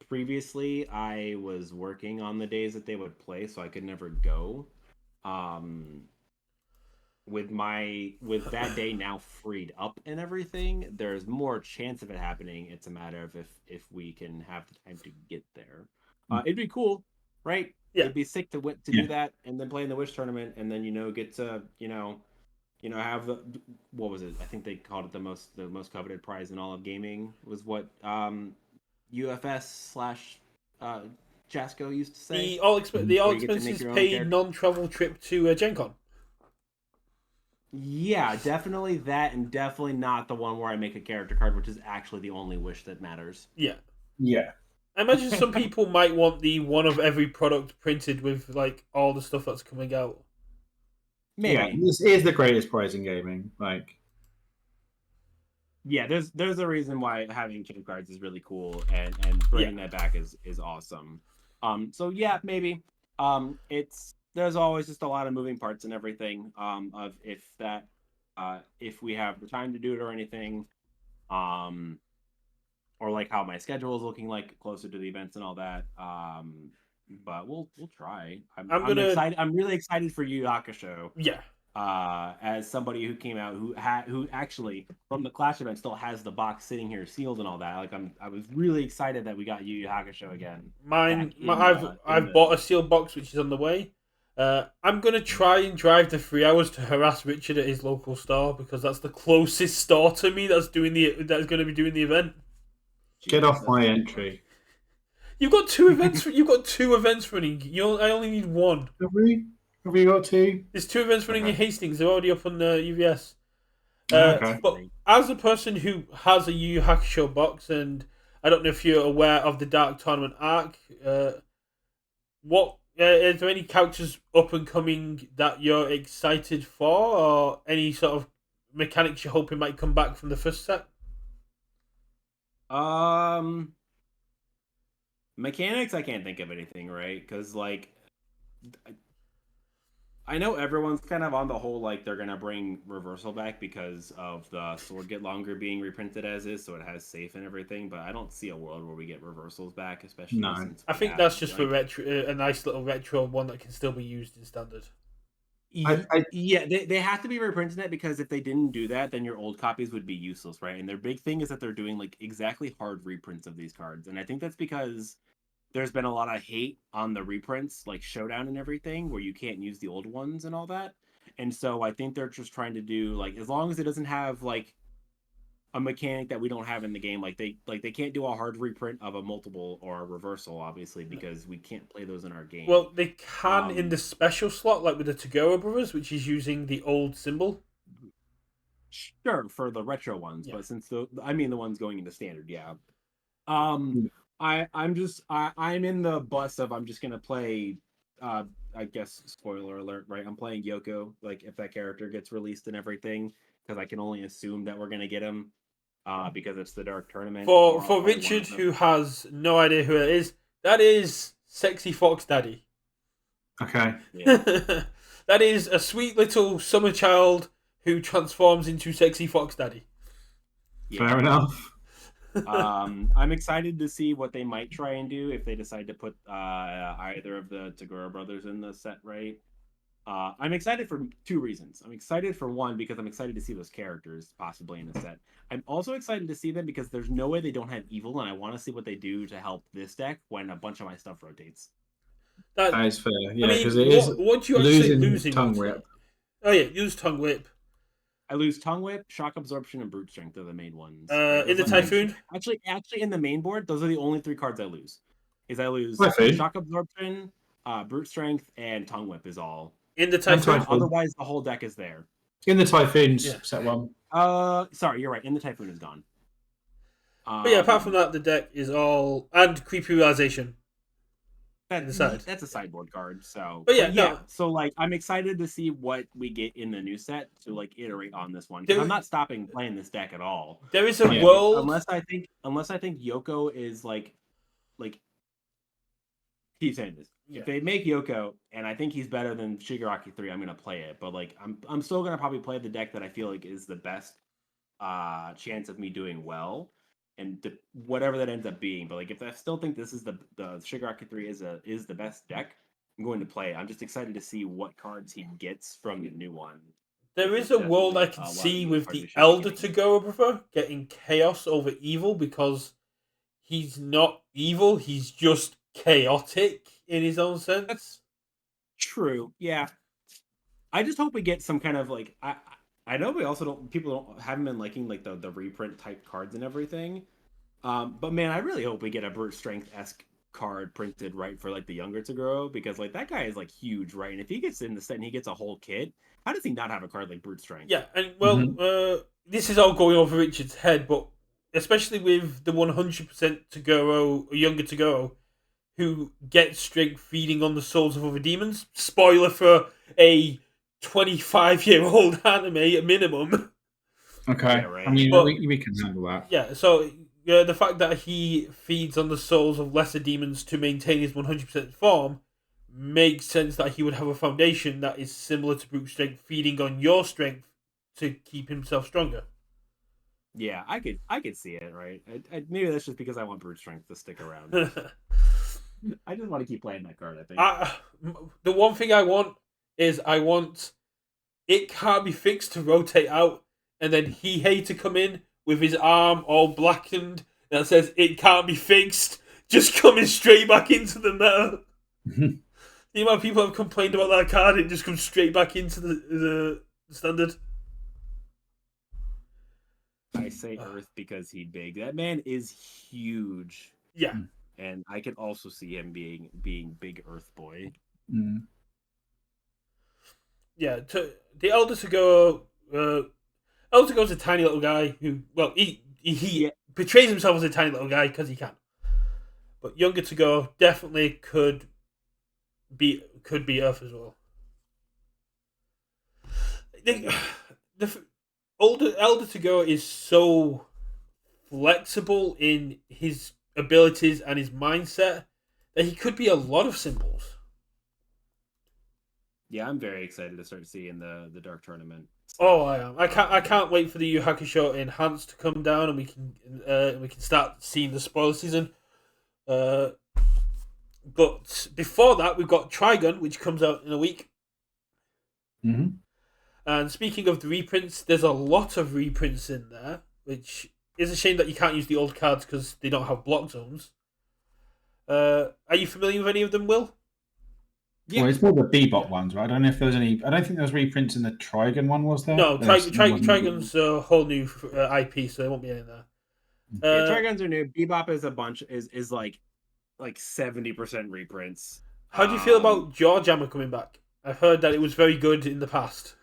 Previously I was working on the days that they would play, so I could never go. Um, with that day now freed up and everything, there's more chance of it happening. It's a matter of if we can have the time to get there. It'd be cool, right? Yeah. It'd be sick to do that and then play in the Wish tournament and then get to have the what was it? I think they called it the most coveted prize in all of gaming was what UFS / Jasco used to say. The all expenses paid non-travel trip to Gen Con. Yeah, definitely that, and definitely not the one where I make a character card, which is actually the only wish that matters. Yeah. Yeah. I imagine some people might want the one of every product printed with like all the stuff that's coming out. Maybe. Yeah, this is the greatest prize in gaming. Yeah, there's a reason why having chip cards is really cool, and bringing that back is awesome. So yeah, maybe. There's always just a lot of moving parts and everything. Of if we have the time to do it or anything, or like how my schedule is looking like closer to the events and all that. But we'll try. I'm excited. I'm really excited for Yu Yu Hakusho. Yeah. As somebody who came out who actually from the Clash event still has the box sitting here sealed and all that. Like I was really excited that we got Yu Yu Hakusho again. I've bought a sealed box which is on the way. I'm gonna try and drive the 3 hours to harass Richard at his local store because that's the closest store to me that's going to be doing the event. Get off my entry. You've got 2 events. You've got 2 events running. I only need 1. Have we got 2? There's 2 events running in Hastings. They're already up on the UVS. Okay. But as a person who has a Yu Yu Hakusho box, and I don't know if you're aware of the Dark Tournament arc, is there any characters up and coming that you're excited for, or any sort of mechanics you're hoping might come back from the first set? Mechanics, I can't think of anything, right? Because like, I know everyone's kind of on the whole like they're gonna bring reversal back because of the sword get longer being reprinted as is, so it has safe and everything. But I don't see a world where we get reversals back, especially. No, since I think that's just for retro, a nice little retro one that can still be used in standard. Yeah, they have to be reprinting it because if they didn't do that, then your old copies would be useless, right? And their big thing is that they're doing like exactly hard reprints of these cards, and I think that's because there's been a lot of hate on the reprints, like Showdown and everything, where you can't use the old ones and all that. And so I think they're just trying to do like as long as it doesn't have like a mechanic that we don't have in the game, like they can't do a hard reprint of a multiple or a reversal, obviously, because we can't play those in our game. Well, they can in the special slot, like with the Toguro brothers, which is using the old symbol. Sure, for the retro ones, but since the ones going into standard, yeah. I'm in the bus of I'm just gonna play. I guess spoiler alert, right? I'm playing Yoko. Like if that character gets released and everything, because I can only assume that we're gonna get him. Because it's the Dark Tournament. For Richard, who has no idea who it is, that is Sexy Fox Daddy. Okay. Yeah. That is a sweet little summer child who transforms into Sexy Fox Daddy. Yeah. Fair enough. I'm excited to see what they might try and do if they decide to put either of the Tagora brothers in the set, right? I'm excited for two reasons. I'm excited for one because I'm excited to see those characters possibly in the set. I'm also excited to see them because there's no way they don't have evil, and I want to see what they do to help this deck when a bunch of my stuff rotates. That is fair, yeah, I because mean, it is what do you actually losing tongue rotate? whip. Oh yeah, use tongue whip. I lose Tongue Whip, Shock Absorption, and Brute Strength are the main ones. In the Typhoon? Actually, in the main board, those are the only 3 cards I lose. I lose Typhoon? Shock Absorption, Brute Strength, and Tongue Whip is all. In the Typhoon? Otherwise, the whole deck is there. In the Typhoons, set one. Sorry, you're right. In the Typhoon is gone. But yeah, apart from that, the deck is all... And Creepy Realization. That's a sideboard card. So, but yeah, no. So like, I'm excited to see what we get in the new set to like iterate on this one. I'm not stopping playing this deck at all. There is a world unless I think Yoko is like keep saying this. Yeah. If they make Yoko and I think he's better than Shigaraki 3, I'm gonna play it. But like, I'm still gonna probably play the deck that I feel like is the best chance of me doing well. And whatever that ends up being, but like if I still think this is the Shigaraki 3 is the best deck, I'm going to play it. I'm just excited to see what cards he gets from the new one. There is a world I can see with the Elder Tagora brother getting chaos over evil because he's not evil, he's just chaotic in his own sense. That's true. Yeah. I just hope we get some kind of like I know we also haven't been liking like the reprint type cards and everything. But man, I really hope we get a Brute Strength-esque card printed right for like the younger Tagoro, because like that guy is like huge, right? And if he gets in the set and he gets a whole kit, how does he not have a card like Brute Strength? Yeah, and well, this is all going over Richard's head, but especially with the 100% Tagoro, or younger Tagoro, who gets strength feeding on the souls of other demons. Spoiler for a 25-year-old anime at minimum. Okay, yeah, right. I mean, we can handle that. Yeah, so the fact that he feeds on the souls of lesser demons to maintain his 100% form makes sense that he would have a foundation that is similar to Brute Strength, feeding on your strength to keep himself stronger. Yeah, I could see it, right? Maybe that's just because I want Brute Strength to stick around. I just want to keep playing that card, I think. The one thing I want is it can't be fixed to rotate out, and then Hihei to come in with his arm all blackened that says it can't be fixed, just coming straight back into the meta. The amount of people have complained about that card, it just comes straight back into the standard. I say Earth because he's big. That man is huge. Yeah. And I can also see him being big Earth boy. Mm. Yeah, the Elder Tagoro, Elder Tagore's a tiny little guy who, well, he portrays himself as a tiny little guy because he can. But younger Tagore definitely could be Earth as well. The Elder Tagore is so flexible in his abilities and his mindset that he could be a lot of symbols. Yeah, I'm very excited to start seeing the Dark Tournament. Oh, I am. I can't wait for the Yu Hakusho Enhanced to come down and we can start seeing the spoiler season. But before that, we've got Trigun, which comes out in a week. Mm-hmm. And speaking of the reprints, there's a lot of reprints in there, which is a shame that you can't use the old cards because they don't have block zones. Are you familiar with any of them, Will? Yeah. Well, it's more the Bebop ones, right? I don't know if there was any. I don't think there was reprints in the Trigun one, was there? No, Trigun's a whole new IP, so there won't be any there. Yeah, Triguns are new. Bebop is a bunch is like 70% reprints. How do you feel about Jawjammer coming back? I've heard that it was very good in the past.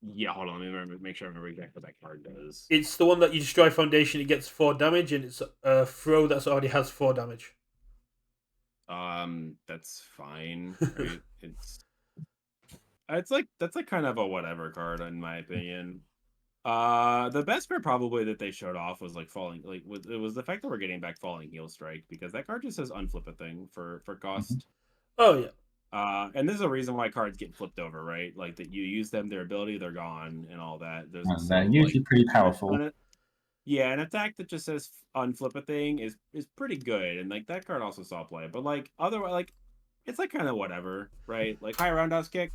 Yeah, hold on. Let me make sure I remember exactly what that card does. It's the one that you destroy Foundation, it gets 4 damage, and it's a throw that already has 4 damage. That's fine. Right? That's like kind of a whatever card in my opinion. The best part probably that they showed off was like it was the fact that we're getting back Falling Heel Strike, because that card just says unflip a thing for cost. Oh yeah. And this is a reason why cards get flipped over, right? Like that you use them, their ability, they're gone, and all that. There's And also they're usually pretty powerful. yeah, an attack that just says unflip a thing is pretty good, and like that card also saw play. But like otherwise, like it's like kind of whatever, right? Like high roundhouse kick,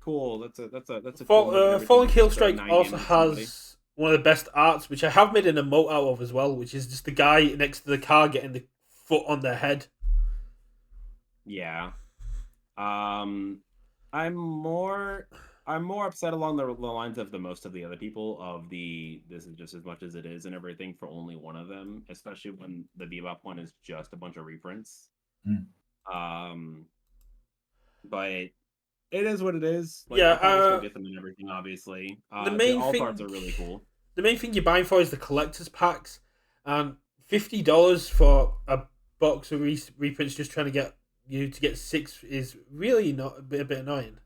cool. That's a cool move and everything, Falling but Kill just throw Strike 9 also damage at somebody. has one of the best arts, which I have made an emote out of as well, which is just the guy next to the car getting the foot on their head. Yeah. I'm more upset along the lines of the most of the other people of this is just as much as it is and everything for only one of them, especially when the Bebop one is just a bunch of reprints. But it is what it is. Like, Yeah, I'll probably still get them and everything, obviously. The alt arts are really cool. The main thing you're buying for is the collector's packs, and $50 for a box of reprints just trying to get you to get 6 is really not a bit annoying.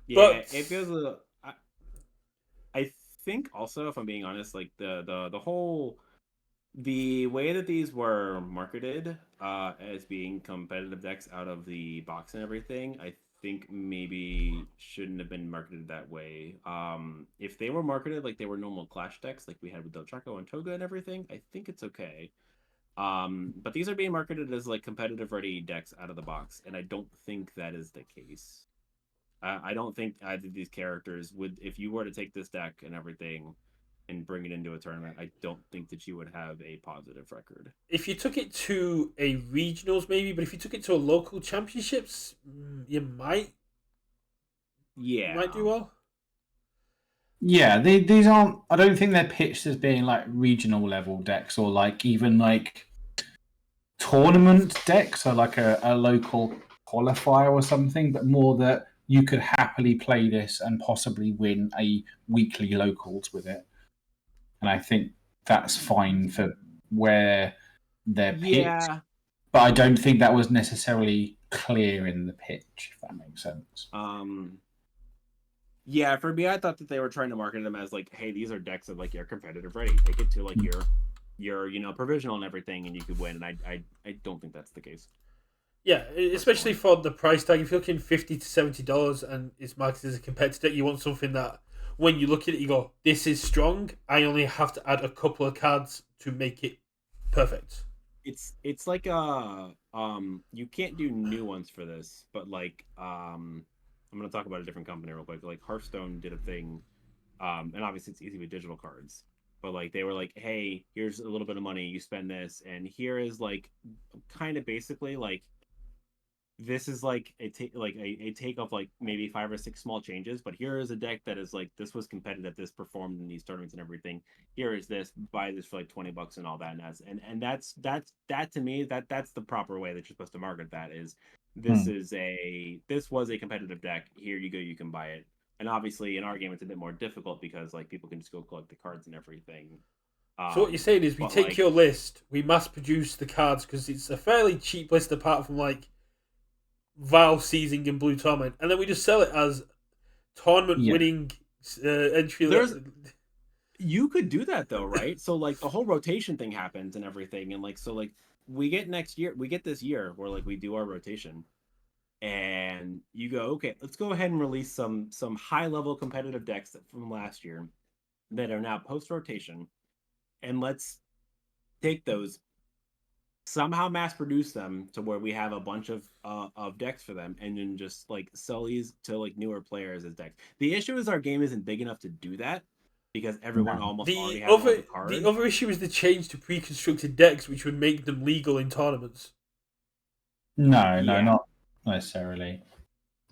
Yeah, but it feels a little. I think also, if I'm being honest, like the whole the way that these were marketed as being competitive decks out of the box and everything, I think maybe shouldn't have been marketed that way. If they were marketed like they were normal Clash decks, like we had with Del Chaco and Toga and everything, I think it's okay. But these are being marketed as like competitive ready decks out of the box, and I don't think that is the case. I don't think either of these characters would, if you were to take this deck and everything and bring it into a tournament, I don't think that you would have a positive record. If you took it to a regionals, maybe, but if you took it to a local championships, you might. Yeah, you might do well. Yeah, these aren't. I don't think they're pitched as being like regional level decks or like even like tournament decks or like a local qualifier or something, but more that you could happily play this and possibly win a weekly locals with it. And I think that's fine for where they're picked. Yeah. But I don't think that was necessarily clear in the pitch, if that makes sense. Yeah, for me, I thought that they were trying to market them as like, hey, these are decks that like you're competitive ready. Take it to like your provisional and everything, and you could win. And I don't think that's the case. Yeah, especially for the price tag. If you're looking $50 to $70 and it's marketed as a competitive deck, you want something that when you look at it, you go, "This is strong. I only have to add a couple of cards to make it perfect." It's like you can't do new ones for this, but like I'm gonna talk about a different company real quick. Like Hearthstone did a thing, and obviously it's easy with digital cards, but like they were like, hey, here's a little bit of money, you spend this, and here is like kind of basically like this is like a take of like maybe 5 or 6 small changes, but here is a deck that is like this was competitive, this performed in these tournaments and everything. Here is this, buy this for like $20 and all that, and that's that to me that's the proper way that you're supposed to market that is this was a competitive deck. Here you go, you can buy it. And obviously in our game it's a bit more difficult because like people can just go collect the cards and everything. So what you're saying is we take like, your list, we mass produce the cards because it's a fairly cheap list apart from like Val Seizing and Blue Torment, and then we just sell it as tournament winning entry level. You could do that though, right? So like the whole rotation thing happens and everything, and like so like we get this year where like we do our rotation, and you go, okay, let's go ahead and release some high level competitive decks from last year that are now post rotation, and let's take those, somehow mass produce them to where we have a bunch of decks for them, and then just like sell these to like newer players as decks. The issue is our game isn't big enough to do that because everyone already has all the cards. The other issue is the change to pre-constructed decks, which would make them legal in tournaments. No, not necessarily.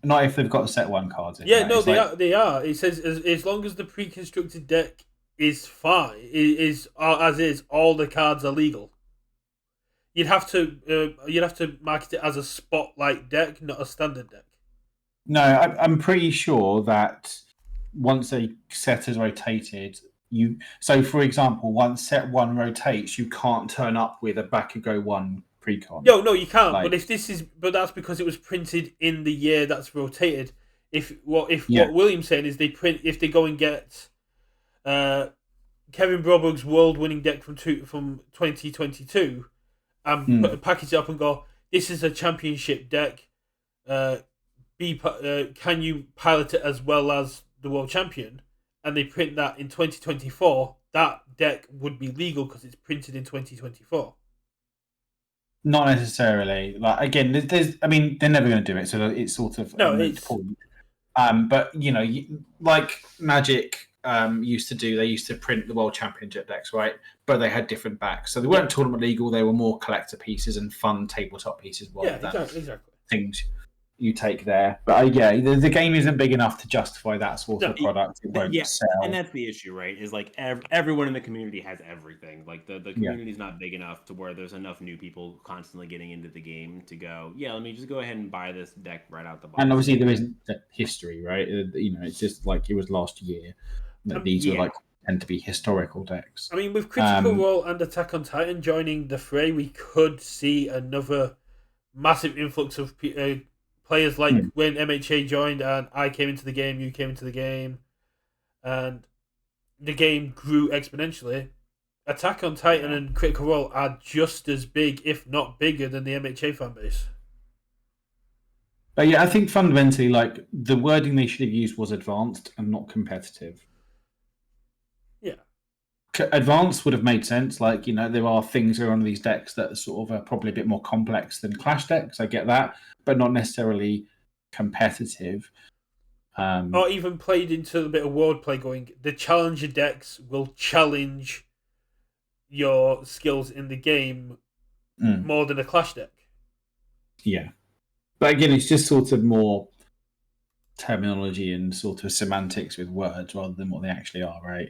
Not if they've got set one cards. They are. It says as long as the pre-constructed deck is fine, is as is, all the cards are legal. You'd have to market it as a spotlight deck, not a standard deck. No, I'm pretty sure that once a set is rotated, so for example, once set 1 rotates, you can't turn up with a Bakugo 1 precon. No, you can't. But that's because it was printed in the year that's rotated. What William's saying is if they go and get Kevin Broberg's world-winning deck from 2022. Package it up and go, this is a championship deck. can you pilot it as well as the world champion, and they print that in 2024, that deck would be legal because it's printed in 2024. Not necessarily. Like again, there's. I mean, they're never going to do it, so it's sort of No, a moot it's point. But like Magic used to do, they used to print the World Championship decks, right? But they had different backs, so they weren't tournament legal. They were more collector pieces and fun tabletop pieces, rather than exactly things you take there. But the game isn't big enough to justify that sort of product. It won't sell. And that's the issue, right? Is like everyone in the community has everything. Like the community's not big enough to where there's enough new people constantly getting into the game to go, yeah, let me just go ahead and buy this deck right out the box. And obviously there isn't history, right? It's just like it was last year that these were like tend to be historical decks. I mean, with Critical Role and Attack on Titan joining the fray, we could see another massive influx of players like when MHA joined and I came into the game, you came into the game, and the game grew exponentially. Attack on Titan and Critical Role are just as big, if not bigger, than the MHA fan base. But yeah, I think fundamentally, like the wording they should have used was advanced and not competitive. Yeah. Advanced would have made sense. Like, there are things around these decks that are sort of are probably a bit more complex than Clash decks. I get that, but not necessarily competitive. Or even played into a bit of wordplay going, the challenger decks will challenge your skills in the game more than a Clash deck. Yeah. But again, it's just sort of more terminology and sort of semantics with words rather than what they actually are, right?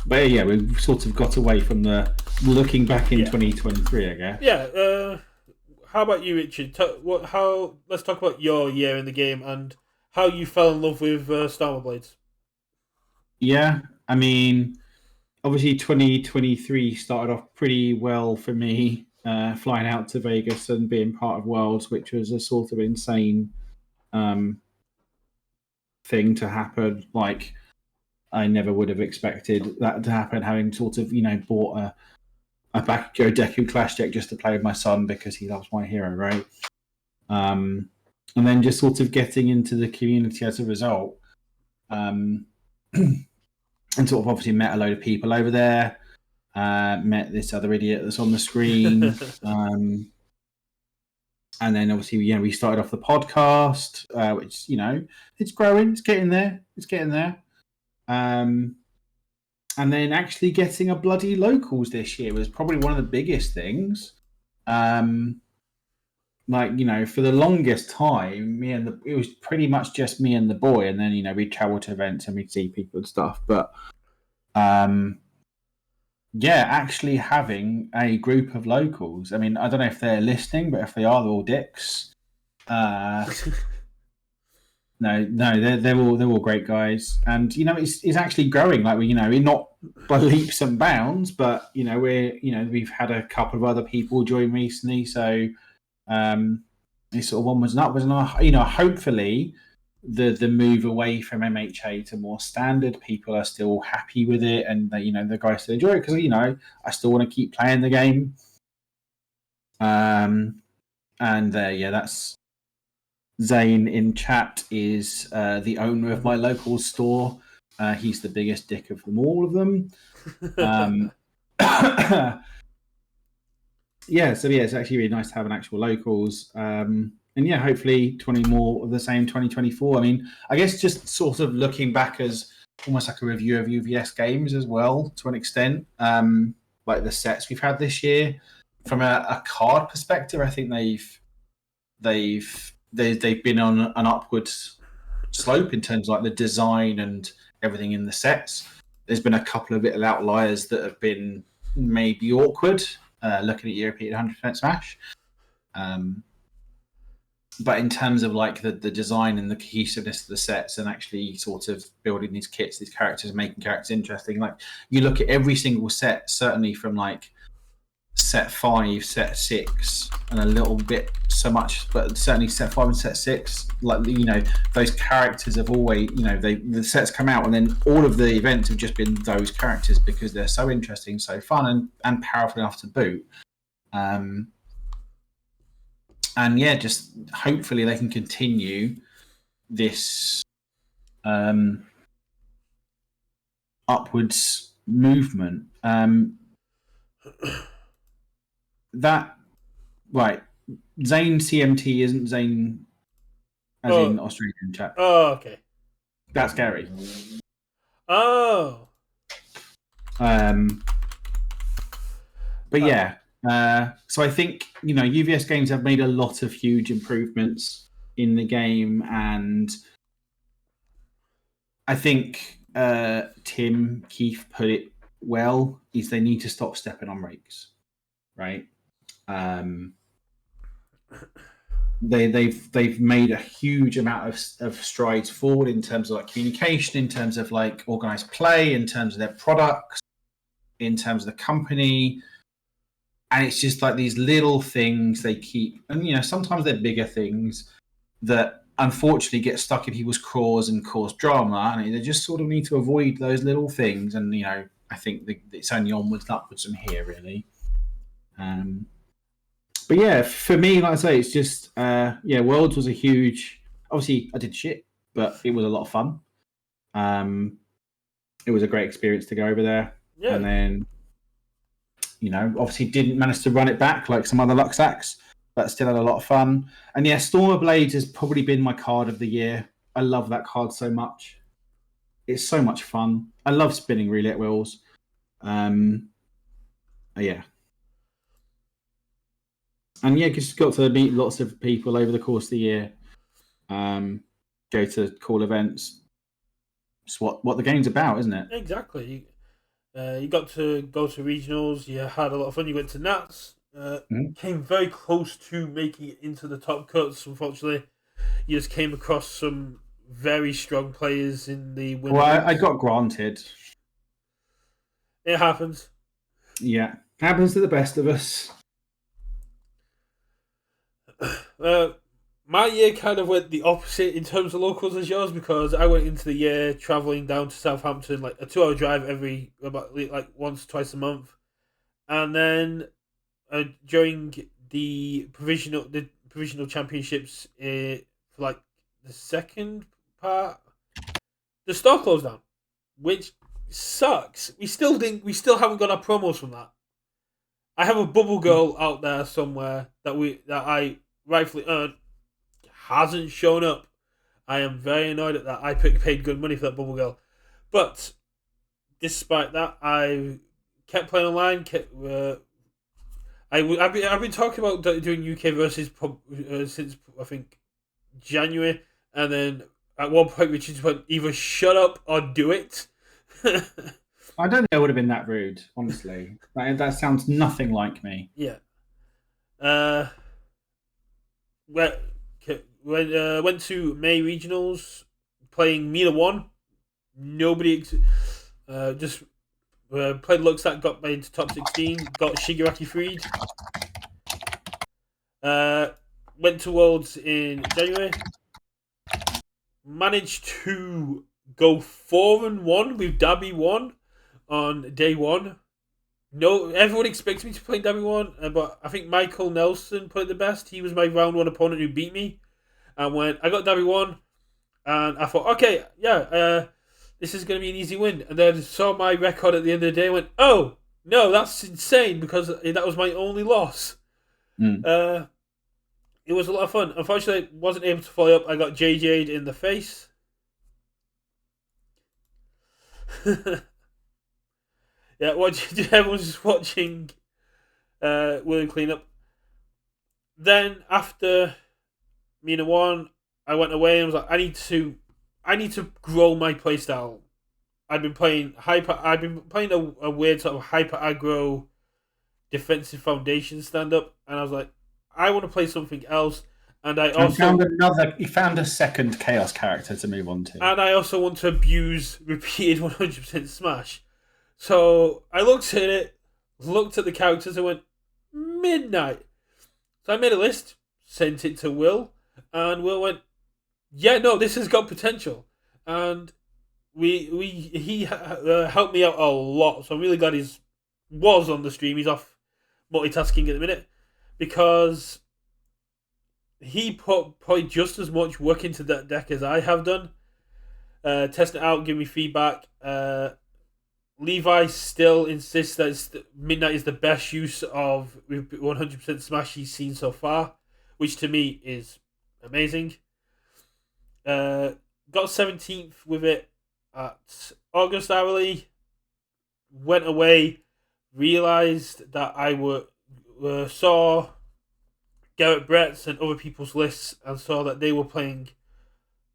But yeah, we've sort of got away from the looking back in 2023, I guess. Yeah. How about you, Richard? Let's talk about your year in the game and how you fell in love with Starmer Blades. Yeah, I mean, obviously 2023 started off pretty well for me, flying out to Vegas and being part of Worlds, which was a sort of insane thing to happen. Like, I never would have expected that to happen, having sort of, bought a Bakugo Deku Clash deck just to play with my son because he loves my hero, right? And then just sort of getting into the community as a result. And sort of obviously met a load of people over there. Met this other idiot that's on the screen. And then obviously, we started off the podcast, which, it's growing, it's getting there. And then actually getting a bloody locals this year was probably one of the biggest things. For the longest time, it was pretty much just me and the boy, and then we'd travel to events and we'd see people and stuff. But actually having a group of locals. I mean, I don't know if they're listening, but if they are, they're all dicks. No, they're all great guys, and it's actually growing. Like we're not by leaps and bounds, but we've had a couple of other people join recently, so it's sort of onwards and upwards, and hopefully the move away from MHA to more standard, people are still happy with it, and the guys still enjoy it because I still want to keep playing the game. That's. Zane in chat is the owner of my local store. He's the biggest dick of them all of them. It's actually really nice to have an actual locals. Hopefully 20 more of the same 2024. I mean, I guess just sort of looking back as almost like a review of UVS games as well, to an extent. Like the sets we've had this year. From a card perspective, I think they've been on an upwards slope in terms of like the design and everything in the sets. There's been a couple of little outliers that have been maybe awkward, looking at European 100% Smash. But in terms of like the design and the cohesiveness of the sets and actually sort of building these kits, these characters, making characters interesting, like you look at every single set, certainly from like set 5, set 6, and a little bit so much, but certainly set 5 and set 6, like those characters have always, the sets come out and then all of the events have just been those characters because they're so interesting, so fun, and powerful enough to boot. and yeah, just hopefully they can continue this upwards movement. That right, Zane CMT isn't Zane as in Australian chap. Oh, okay. That's Gary. Oh. But yeah, so I think UVS games have made a lot of huge improvements in the game, and I think Tim Keith put it well. Is they need to stop stepping on rakes, right? They've made a huge amount of strides forward in terms of like communication, in terms of like organized play, in terms of their products, in terms of the company. And it's just like these little things they keep, and sometimes they're bigger things that unfortunately get stuck in people's craws and cause drama, and they just sort of need to avoid those little things. And I think it's only onwards and upwards from here, really. But yeah, for me, like I say, it's just Worlds was a huge. Obviously, I did shit, but it was a lot of fun. It was a great experience to go over there, and then. Obviously didn't manage to run it back like some other Luxacs, but still had a lot of fun. And yeah, Storm of Blades has probably been my card of the year. I love that card so much. It's so much fun. I love spinning roulette wheels. Yeah. And yeah, just got to meet lots of people over the course of the year. Go to cool events. It's what the game's about, isn't it? Exactly. You got to go to regionals. You had a lot of fun. You went to Nats. Came very close to making it into the top cuts. Unfortunately, you just came across some very strong players in the winners. Well, I got granted. It happens. Yeah, happens to the best of us. My year kind of went the opposite in terms of locals as yours, because I went into the year traveling down to Southampton, like a 2-hour drive about once, twice a month, and then during the provisional championships, for like the second part, the store closed down, which sucks. We still haven't got our promos from that. I have a bubble girl out there somewhere that I rightfully earned. Hasn't shown up. I am very annoyed at that. I paid good money for that bubble girl, but despite that, I kept playing online. I've been talking about doing UKVersus since I think January, and then at one point Richard went, either shut up or do it. I don't think it would have been that rude, honestly. That sounds nothing like me. Yeah. Went to May regionals, playing Mina 1. Nobody just played Luxac, got made into top 16, got Shigaraki freed. Went to Worlds in January. Managed to go 4-1 with Dabby 1 on day 1. No, everyone expects me to play Dabby 1, but I think Michael Nelson put it the best. He was my round 1 opponent who beat me. And when I got Dabby 1, and I thought, okay, this is going to be an easy win. And then saw my record at the end of the day and went, oh, no, that's insane, because that was my only loss. It was a lot of fun. Unfortunately, I wasn't able to follow up. I got JJ'd in the face. Yeah, everyone's just watching William clean up. Then after Mina 1, I went away and was like, I need to grow my playstyle. I've been playing a weird sort of hyper aggro defensive foundation stand up, and I was like, I want to play something else. And you found a second chaos character to move on to. And I also want to abuse repeated 100% smash. So I looked at it, looked at the characters, and went, Midnight. So I made a list, sent it to Will, and Will went, yeah, no, this has got potential. And he helped me out a lot, so I'm really glad was on the stream. He's off multitasking at the minute, because he put probably just as much work into that deck as I have done. Testing it out, give me feedback. Levi still insists that Midnight is the best use of 100% Smash he's seen so far, which to me is amazing. Got 17th with it at August Hourly. Went away, realised that I saw Garrett Brett's and other people's lists and saw that they were playing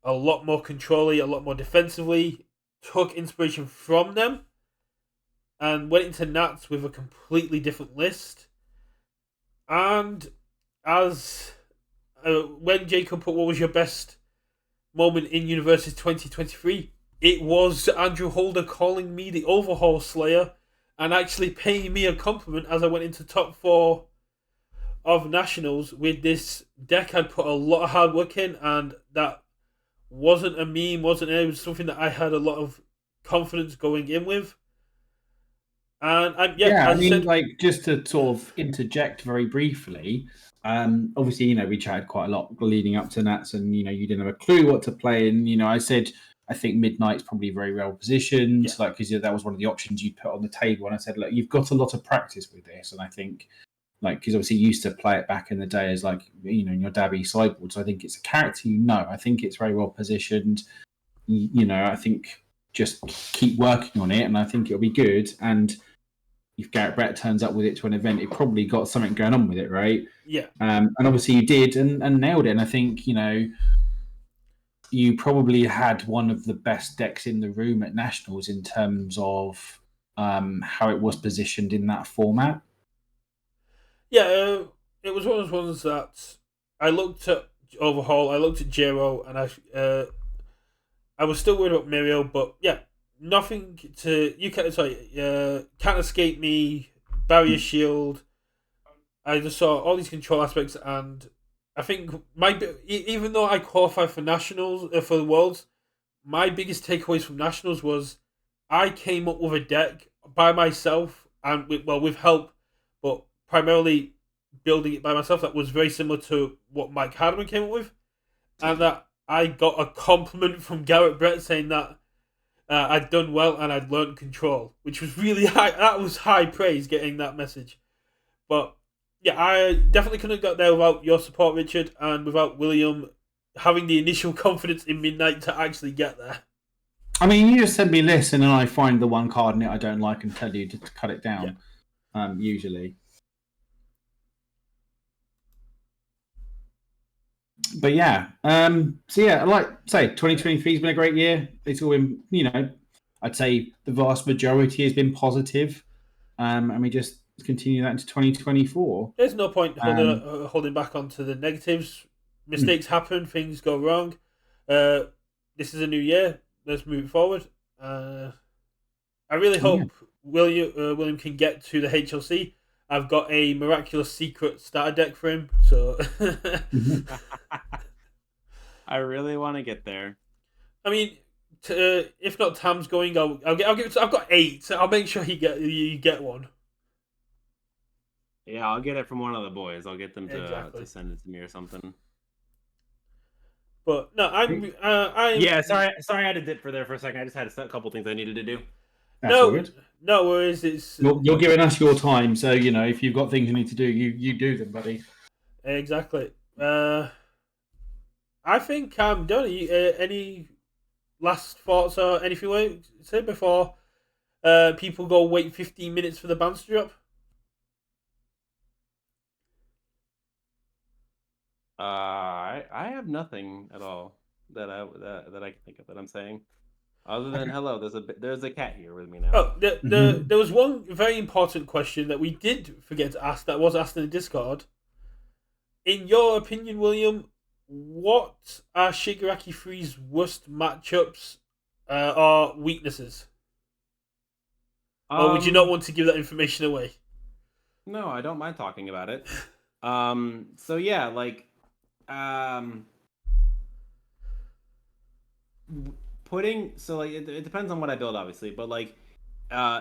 a lot more controlly, a lot more defensively. Took inspiration from them and went into Nats with a completely different list. And as when Jacob put, what was your best moment in UKVersus 2023? It was Andrew Holder calling me the Overhaul Slayer and actually paying me a compliment as I went into top 4 of Nationals with this deck. I'd put a lot of hard work in, and that wasn't a meme, it was something that I had a lot of confidence going in with. And I mean, like, just to sort of interject very briefly, obviously, we chatted quite a lot leading up to Nats, and you didn't have a clue what to play, and I said I think Midnight's probably very well positioned, because that was one of the options you put on the table, and I said, look, you've got a lot of practice with this, and I think, because obviously you used to play it back in the day as in your Dabby sideboard, so I think it's a character I think it's very well positioned. I think just keep working on it, and I think it'll be good. And if Garrett Brett turns up with it to an event, it probably got something going on with it, right? Yeah. And obviously you did and nailed it. And I think, you probably had one of the best decks in the room at Nationals in terms of how it was positioned in that format. Yeah, it was one of those ones that I looked at Overhaul, I looked at Jero, and I was still worried about Mirio, but yeah, nothing to can't escape me, barrier shield. I just saw all these control aspects, and I think even though I qualified for Nationals for the Worlds, my biggest takeaways from Nationals was I came up with a deck by myself and with help, but primarily building it by myself that was very similar to what Mike Hardiman came up with, and that I got a compliment from Garrett Brett saying that I'd done well and I'd learned control, which was really high. That was high praise, getting that message. But yeah, I definitely couldn't have got there without your support, Richard, and without William having the initial confidence in Midnight to actually get there. I mean, you just send me lists and then I find the one card in it I don't like and tell you to cut it down, usually. But yeah, so yeah, like say, 2023 has been a great year. It's all been, I'd say the vast majority has been positive, and we just continue that into 2024. There's no point holding back onto the negatives. Mistakes happen, things go wrong. This is a new year. Let's move forward. I really hope William can get to the HLC. I've got a miraculous secret starter deck for him, so I really want to get there. I mean, if not Tam's going, I'll give it. I've got 8. So I'll make sure you get one. Yeah, I'll get it from one of the boys. I'll get them to send it to me or something. But no, I'm yeah. Sorry, I had to dip for there for a second. I just had a couple things I needed to do. No worries. It's you're giving us your time, so if you've got things you need to do, you do them, buddy. Exactly. I think I'm done. Any last thoughts or anything you say before people go wait 15 minutes for the bounce to drop? I have nothing at all that I can think of that I'm saying. Other than hello, there's a cat here with me now. Oh, there was one very important question that we did forget to ask that was asked in the Discord. In your opinion, William, what are Shigaraki 3's worst matchups or weaknesses? Or would you not want to give that information away? No, I don't mind talking about it. So yeah, it depends on what I build, obviously, but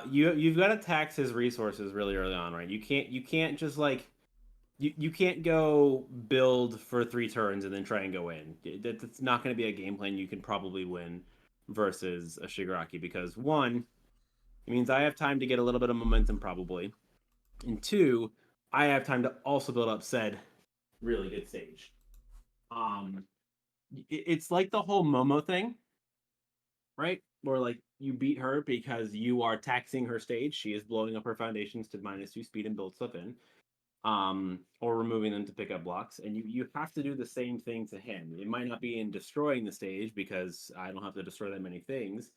you've got to tax his resources really early on, right? You can't just you can't go build for 3 turns and then try and go in. That's not going to be a game plan you can probably win versus a Shigaraki, because one, it means I have time to get a little bit of momentum probably, and two, I have time to also build up said really good stage. It's like the whole Momo thing, right? Where like you beat her because you are taxing her stage. She is blowing up her foundations to -2 speed and build stuff in, or removing them to pick up blocks. And you have to do the same thing to him. It might not be in destroying the stage because I don't have to destroy that many things,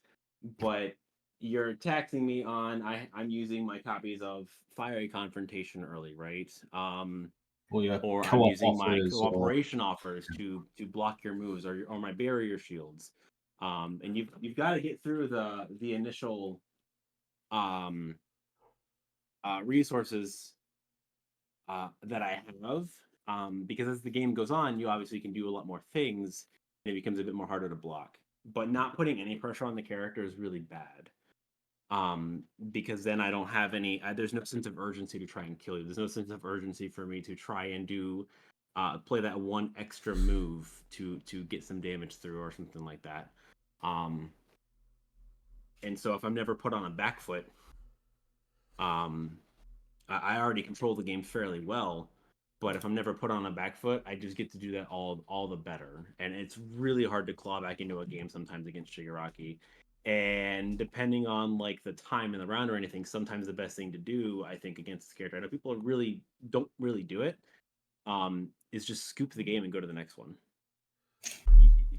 but you're taxing me on I'm using my copies of Fiery Confrontation early, right? Or your Or I'm co-op using my offers, or cooperation offers to block your moves, or my barrier shields. And you've got to get through the initial um resources that I have, because as the game goes on, you obviously can do a lot more things, and it becomes a bit more harder to block. But not putting any pressure on the character is really bad, because then I don't have any. There's no sense of urgency to try and kill you. There's no sense of urgency for me to try and do play that one extra move to get some damage through or something like that. And so if I'm never put on a back foot, um, I already control the game fairly well. But if I'm never put on a back foot, I just get to do that all the better. And it's really hard to claw back into a game sometimes against Shigaraki. And depending on like the time in the round or anything, sometimes the best thing to do, I think, against this character, I know people really don't really do it, is just scoop the game and go to the next one.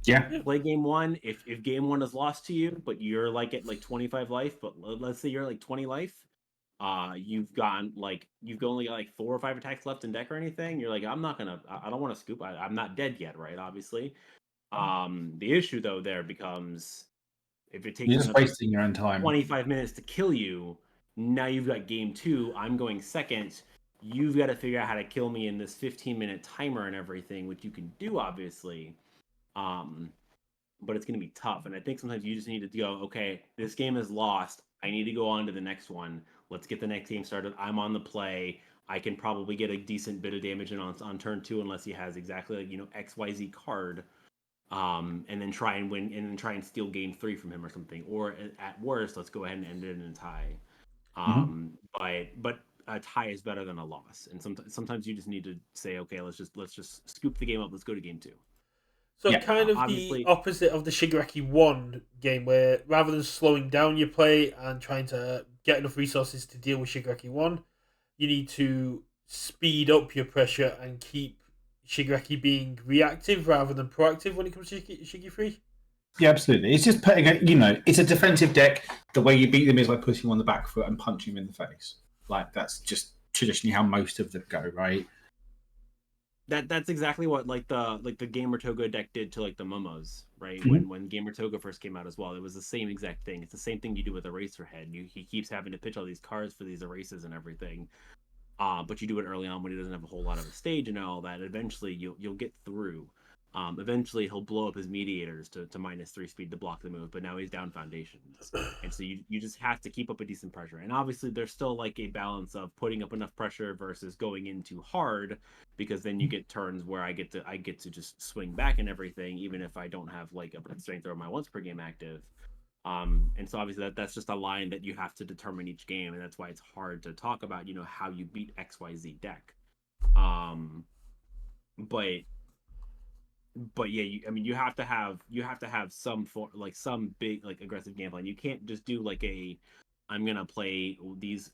yeah, Play game one. If game one is lost to you, but you're like at like 25 life, but let's say you're like 20 life, you've only got like 4 or 5 attacks left in deck or anything. You're like, I don't want to scoop. I'm not dead yet, right? Obviously. The issue though there becomes, if it takes you're me just another wasting your own time. 25 minutes to kill you, now you've got game two. I'm going second. You've got to figure out how to kill me in this 15-minute timer and everything, which you can do obviously. Um, but it's going to be tough. And I think sometimes you just need to go, okay, this game is lost. I need to go on to the next one. Let's get the next game started. I'm on the play. I can probably get a decent bit of damage in on turn 2 unless he has exactly like, XYZ card. And then try and win, and then try and steal game 3 from him or something. Or at worst, let's go ahead and end it in a tie. But a tie is better than a loss. And sometimes you just need to say, okay, let's just scoop the game up. Let's go to game 2. So Yeah, kind of the obviously- opposite of the Shigaraki 1 game, where rather than slowing down your play and trying to get enough resources to deal with Shigaraki 1, you need to speed up your pressure and keep Shigaraki being reactive rather than proactive when it comes to Shigi 3. Yeah, absolutely. It's just putting it's a defensive deck. The way you beat them is by putting them on the back foot and punching them in the face. Like, that's just traditionally how most of them go, right? That's exactly what like the Gamer Toga deck did to like the Momos, right? Mhm. When Gamer Toga first came out as well, it was the same exact thing. It's the same thing you do with Eraserhead. He keeps having to pitch all these cards for these erases and everything. But you do it early on when he doesn't have a whole lot of a stage and all that. Eventually, you'll get through. Eventually, he'll blow up his mediators to -3 speed to block the move, but now he's down foundations, and so you just have to keep up a decent pressure. And obviously, there's still like a balance of putting up enough pressure versus going in too hard, because then you get turns where I get to just swing back and everything, even if I don't have like a strength or my once per game active. And so obviously that's just a line that you have to determine each game, and that's why it's hard to talk about, how you beat XYZ deck. But yeah, you have to have some some big like aggressive game plan. You can't just do like I'm gonna play these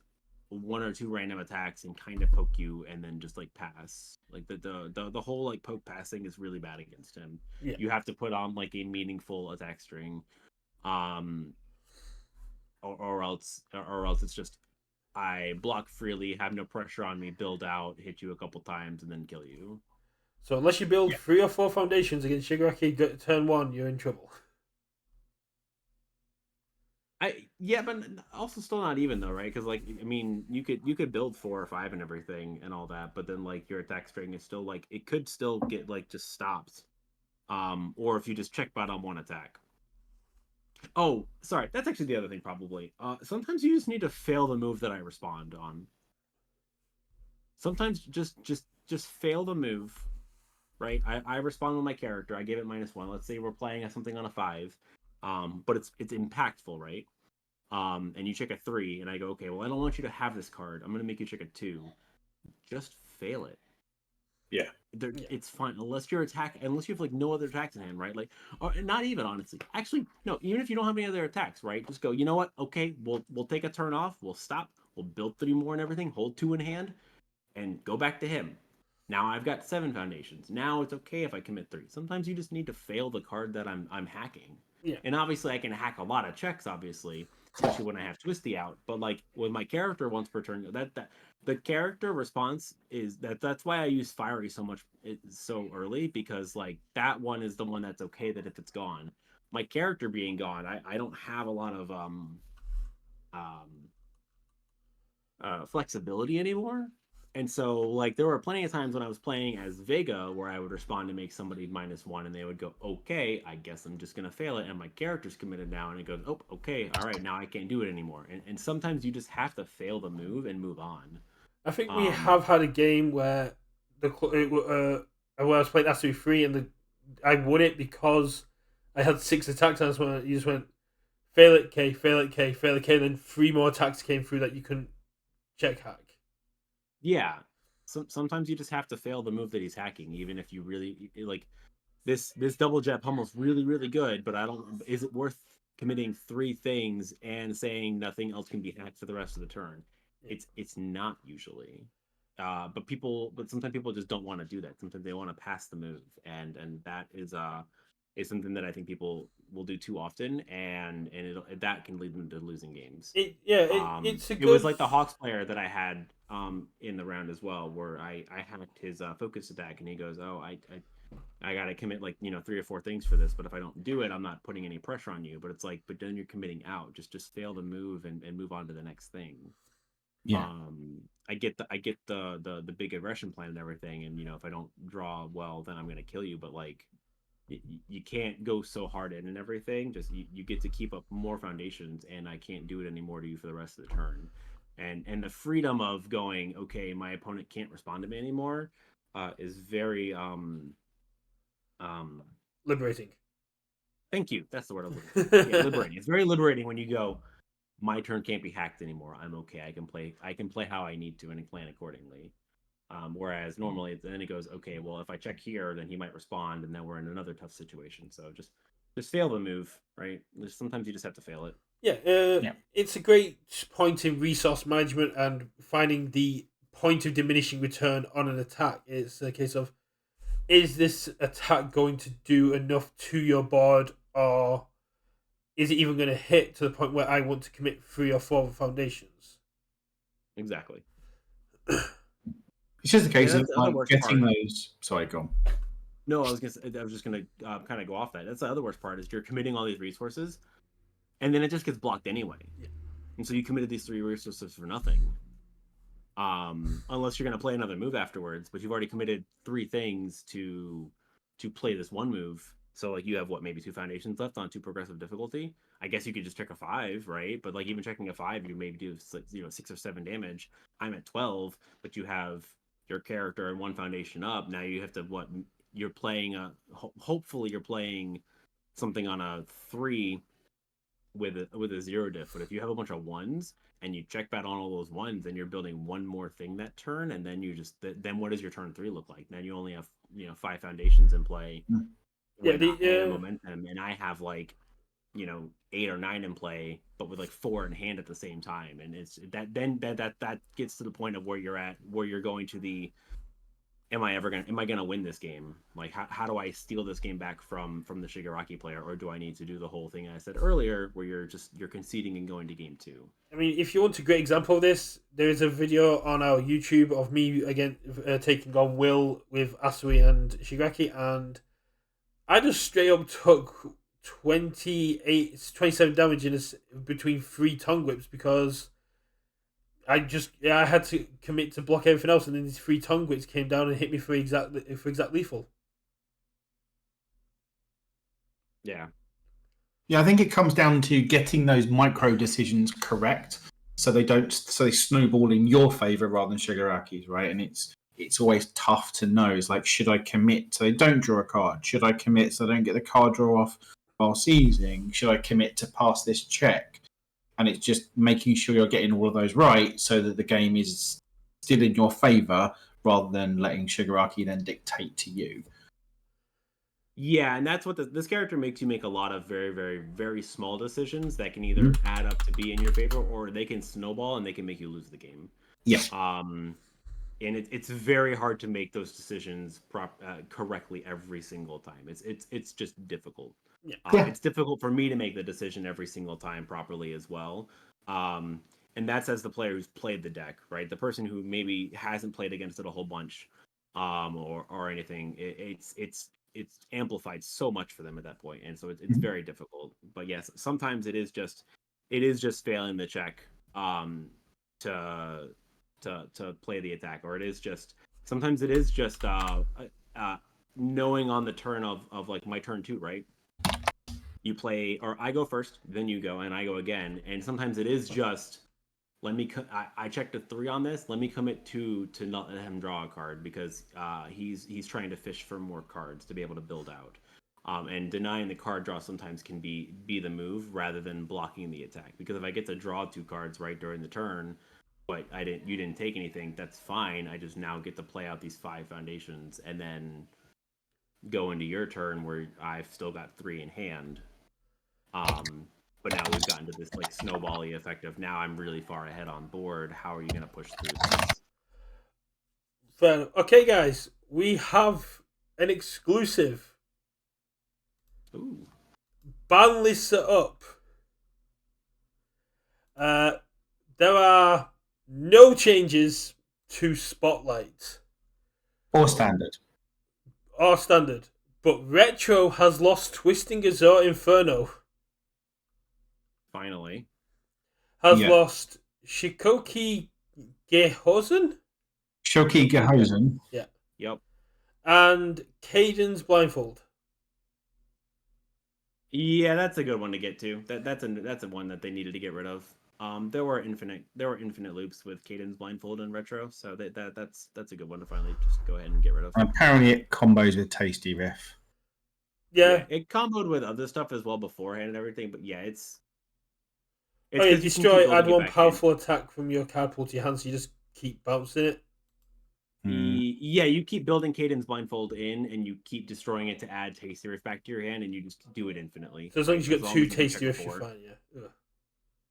1 or 2 random attacks and kind of poke you and then just like pass. Like the whole like poke passing is really bad against him. Yeah. You have to put on like a meaningful attack string. Or else it's just I block freely, have no pressure on me, build out, hit you a couple times, and then kill you. So unless you build 3 or 4 foundations against Shigaraki turn 1, you're in trouble. But also still not even though, right? Because like you could build 4 or 5 and everything and all that, but then like your attack string is still like it could still get like just stopped, or if you just check bot on 1 attack. Oh, sorry. That's actually the other thing, probably. Sometimes you just need to fail the move that I respond on. sometimes just fail the move, right? I respond with my character. I give it -1. Let's say we're playing something on a 5, but it's impactful, right? And you check a 3, and I go, okay, well, I don't want you to have this card. I'm gonna make you check a 2. Just fail it. Yeah. It's fine unless you have like no other attacks in hand, right? Like, or not even honestly. Actually, no. Even if you don't have any other attacks, right? Just go. You know what? Okay, we'll take a turn off. We'll stop. We'll build 3 more and everything. Hold 2 in hand, and go back to him. Now I've got 7 foundations. Now it's okay if I commit 3. Sometimes you just need to fail the card that I'm hacking. Yeah. And obviously I can hack a lot of checks, obviously, especially when I have Twisty out. But like with my character once per turn, that the character response is that's why I use Fiery so much so early, because like that one is the one that's okay that if it's gone. My character being gone, I don't have a lot of flexibility anymore. And so, like, there were plenty of times when I was playing as Vega where I would respond to make somebody -1, and they would go, okay, I guess I'm just going to fail it. And my character's committed now, and it goes, oh, okay, all right, now I can't do it anymore. And sometimes you just have to fail the move and move on. I think we have had a game where where I was playing Asu 3 and I won it because I had 6 attacks, and you just went, fail it, K, fail it, K, fail it, K, and then 3 more attacks came through that you couldn't check hack. Yeah, sometimes you just have to fail the move that he's hacking, even if you really like this double jet pummel's really good, but is it worth committing 3 things and saying nothing else can be hacked for the rest of the turn? It's not usually, but sometimes people just don't want to do that. Sometimes they want to pass the move, and that is something that I think people will do too often, and that can lead them to losing games. It's a good... It was like the Hawks player that I had in the round as well, where I hacked his focus attack, and he goes, oh, I gotta commit like 3 or 4 things for this, but if I don't do it, I'm not putting any pressure on you. But it's like, but then you're committing out. Just fail the move and move on to the next thing. Yeah. I get the big aggression plan and everything, and if I don't draw well, then I'm gonna kill you. But like, you can't go so hard in and everything. Just you get to keep up more foundations, and I can't do it anymore to you for the rest of the turn. And the freedom of going, okay, my opponent can't respond to me anymore, is very liberating. Thank you. That's the word I'm looking for. Yeah, liberating. It's very liberating when you go, my turn can't be hacked anymore. I'm okay. I can play how I need to and plan accordingly. Whereas normally then it goes, okay, well, if I check here, then he might respond, and then we're in another tough situation. So just fail the move, right? Sometimes you just have to fail it. Yeah, it's a great point in resource management and finding the point of diminishing return on an attack. It's a case of, is this attack going to do enough to your board, or is it even going to hit to the point where I want to commit 3 or 4 foundations? Exactly. It's just a case of like getting those. Sorry, go on. No, I was just gonna kind of go off that. That's the other worst part, is you're committing all these resources, and then it just gets blocked anyway. Yeah. And so you committed these 3 resources for nothing. Unless you're gonna play another move afterwards, but you've already committed 3 things to play this one move. So like you have maybe 2 foundations left on 2 progressive difficulty. I guess you could just check a 5, right? But like even checking a 5, you maybe do 6 or 7 damage. I'm at 12, but you have your character and 1 foundation up. Now you have to you're playing hopefully you're playing something on a 3 with a 0 diff. But if you have a bunch of 1s and you check back on all those 1s, then you're building 1 more thing that turn, and then then what does your turn 3 look like? Then you only have 5 foundations in play. And momentum, and I have like 8 or 9 in play, but with like 4 in hand at the same time. And it's that gets to the point of where you're going to the, am I gonna win this game? Like how do I steal this game back from the Shigaraki player, or do I need to do the whole thing I said earlier where you're conceding and going to game 2? I mean, if you want a great example of this, there is a video on our YouTube of me again taking on Will with Asui and Shigaraki, and I just straight up took 27 damage between 3 tongue whips because I had to commit to block everything else, and then these 3 tongue whips came down and hit me for exact lethal. Yeah, I think it comes down to getting those micro decisions correct. so they don't, so they snowball in your favor rather than Shigaraki's, right? And it's always tough to know. It's like, should I commit so they don't draw a card? Should I commit so I don't get the card draw off while seizing? Should I commit to pass this check? And it's just making sure you're getting all of those right so that the game is still in your favor rather than letting Shigaraki then dictate to you. Yeah, and that's what this character makes you make a lot of very, very, very small decisions that can either add up to be in your favor, or they can snowball and they can make you lose the game. Yeah. And it's very hard to make those decisions correctly every single time. It's just difficult. Yeah. It's difficult for me to make the decision every single time properly as well. And that's as the player who's played the deck, right? The person who maybe hasn't played against it a whole bunch, or anything. It's amplified so much for them at that point, and so it's very difficult. But yes, sometimes it is just failing the check to play the attack, or sometimes it is just knowing on the turn of like my turn 2, right? You play, or I go first, then you go, and I go again, and sometimes it is just I checked a 3 on this. Let me commit 2 to not let him draw a card because he's trying to fish for more cards to be able to build out. And denying the card draw sometimes can be the move rather than blocking the attack. Because if I get to draw 2 cards right during the turn, but you didn't take anything, that's fine. I just now get to play out these 5 foundations and then go into your turn where I've still got 3 in hand. But now we've gotten to this like snowball-y effect of now I'm really far ahead on board. How are you going to push through this? Fair enough. Okay, guys, we have an exclusive. Ooh. Ban list set up. There are no changes to Spotlight. Or standard. Or standard. But Retro has lost Twisting Azure Inferno. Finally. Has lost Shikoki Gehosen? Shoki Gehosen. Yeah. Yep. And Caden's Blindfold. Yeah, that's a good one to get to. That's a one that they needed to get rid of. There were infinite loops with Caden's Blindfold and Retro, so that's a good one to finally just go ahead and get rid of. And apparently it combos with Tasty Riff. Yeah. It comboed with other stuff as well beforehand and everything, but yeah, it's destroy, add 1 powerful attack from your card pool to your hand, so you just keep bouncing it. Yeah, you keep building Caden's Blindfold in, and you keep destroying it to add Tasty Riff back to your hand, and you just do it infinitely. So as long as you get 2 Tasty Riffs, you're fine, yeah.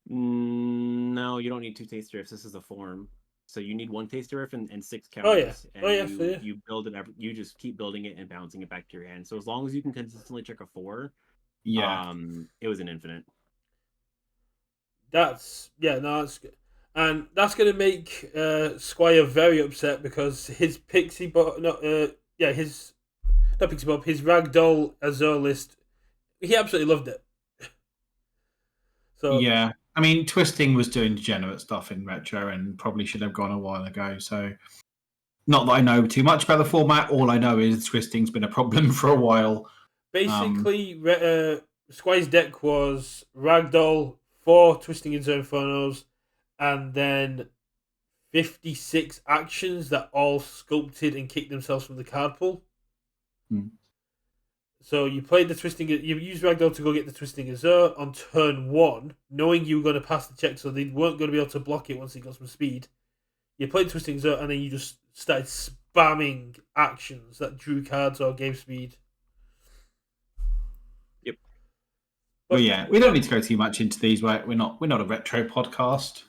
No, you don't need 2 Tasty Riffs. This is a form. So you need 1 Tasty Riff and 6 counters. You build it. You just keep building it and bouncing it back to your hand. So as long as you can consistently check a 4, it was an infinite. That's good. And that's going to make Squire very upset because his Pixie Bob, his Ragdoll Azure list, he absolutely loved it. So yeah, I mean, Twisting was doing degenerate stuff in Retro and probably should have gone a while ago. So, not that I know too much about the format. All I know is Twisting's been a problem for a while. Basically, Squire's deck was Ragdoll, 4 Twisting Infernos, and then 56 actions that all sculpted and kicked themselves from the card pool. So you played the Twisting. You used Ragdoll to go get the Twisting Azure on turn 1, knowing you were going to pass the check, so they weren't going to be able to block it once it got some speed. You played Twisting Azure, and then you just started spamming actions that drew cards or gave speed. Yep. But yeah, we don't need to go too much into these. We're not a retro podcast.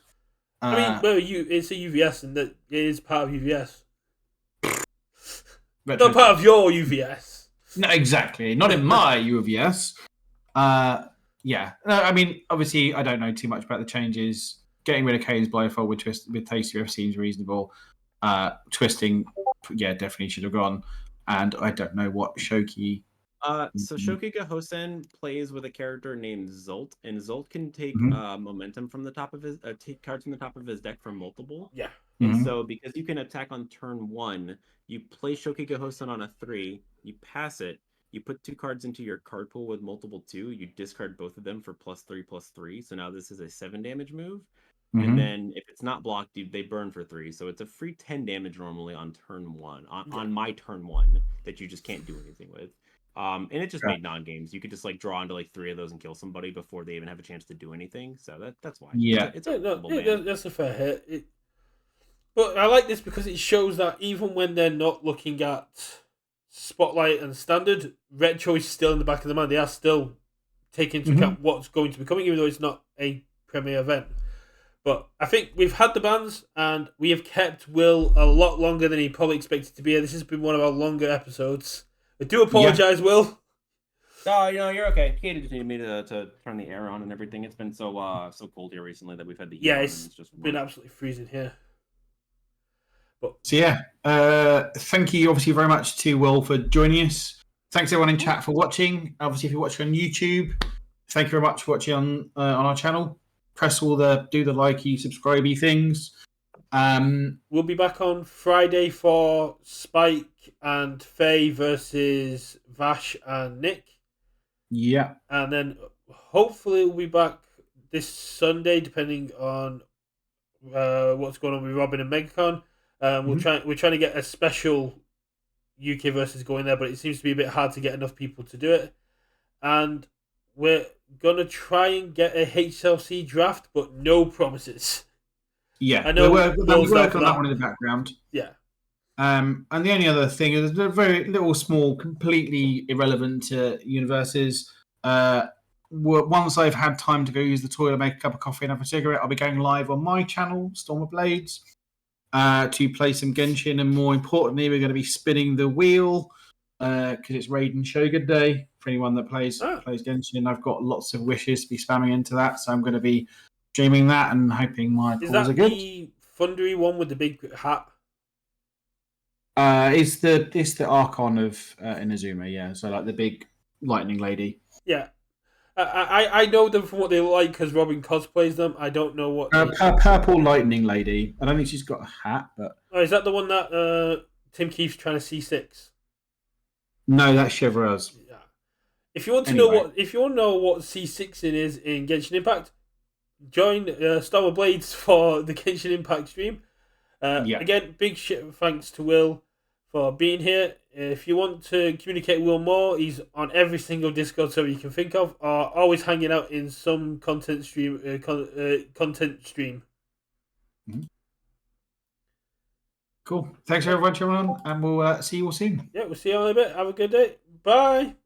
I mean, it's a UVS, and that it is part of UVS. Not part of your UVS. No, exactly. Not in my UVS. Yeah. No, I mean, obviously, I don't know too much about the changes. Getting rid of Caden's Blindfold with Tasty Riff seems reasonable. Twisting, yeah, definitely should have gone. And I don't know what Shoki. So Shoki Gehosen plays with a character named Zolt, and Zolt can take momentum from the top of his take cards from the top of his deck from multiple. Yeah. And so because you can attack on turn 1, you play Shoki Gehosen on a 3, you pass it, you put 2 cards into your card pool with multiple 2, you discard both of them for +3/+3. So now this is a 7 damage move. Mhm. And then if it's not blocked, they burn for 3. So it's a free 10 damage normally on turn 1, on my turn 1 that you just can't do anything with. And it just Yeah. made non-games. You could just like draw into like 3 of those and kill somebody before they even have a chance to do anything. So that's why. Yeah. It's Yeah, a no, reasonable yeah, ban. that's a fair hit. But I like this because it shows that even when they're not looking at Spotlight and Standard, Retro is still in the back of the mind. They are still taking into account what's going to be coming, even though it's not a premier event. But I think we've had the bans, and we have kept Will a lot longer than he probably expected to be here. This has been one of our longer episodes. I do apologise, Will. No, you're okay. Katie just needed me to turn the air on and everything. It's been so cold here recently that we've had the heat on, and It's it's just been absolutely freezing here. But So yeah, thank you obviously very much to Will for joining us. Thanks everyone in chat for watching. Obviously, if you're watching on YouTube, thank you very much for watching on our channel. Press all do the likey, subscribey things. We'll be back on Friday for Spike and Faye versus Vash and Nick. Yeah. And then hopefully we'll be back this Sunday, depending on what's going on with Robin and MegaCon. We're trying to get a special UKVersus going there, but it seems to be a bit hard to get enough people to do it. And we're gonna try and get a HLC draft, but no promises. Yeah, I know we're Will's working down for on that that. one in the background. Yeah. And the only other thing is a very little small, completely irrelevant to universes. Once I've had time to go use the toilet, make a cup of coffee, and have a cigarette, I'll be going live on my channel, Storm of Blades, to play some Genshin. And more importantly, we're going to be spinning the wheel because it's Raid and Shogun Day for anyone that plays Genshin. I've got lots of wishes to be spamming into that, so I'm going to be streaming that and hoping my Is pulls that are good. the Fundery one with the big hat? It's the Archon of Inazuma, yeah. So like the big lightning lady. Yeah. I know them from what they look like because Robin cosplays them. I don't know what. Purple lightning lady. I don't think she's got a hat, but Oh, is that the one that Tim Keefe's trying to C6? no, that's Chevreuse. Yeah. If you want to know what C6 is in Genshin Impact, join Storm of Blades for the Genshin Impact stream. Again, big thanks to Will for being here. If you want to communicate with Will more, he's on every single Discord server you can think of, or always hanging out in some content stream. Mm-hmm. Cool. Thanks everyone, and we'll see you all soon. Yeah, we'll see you in a bit. Have a good day. Bye.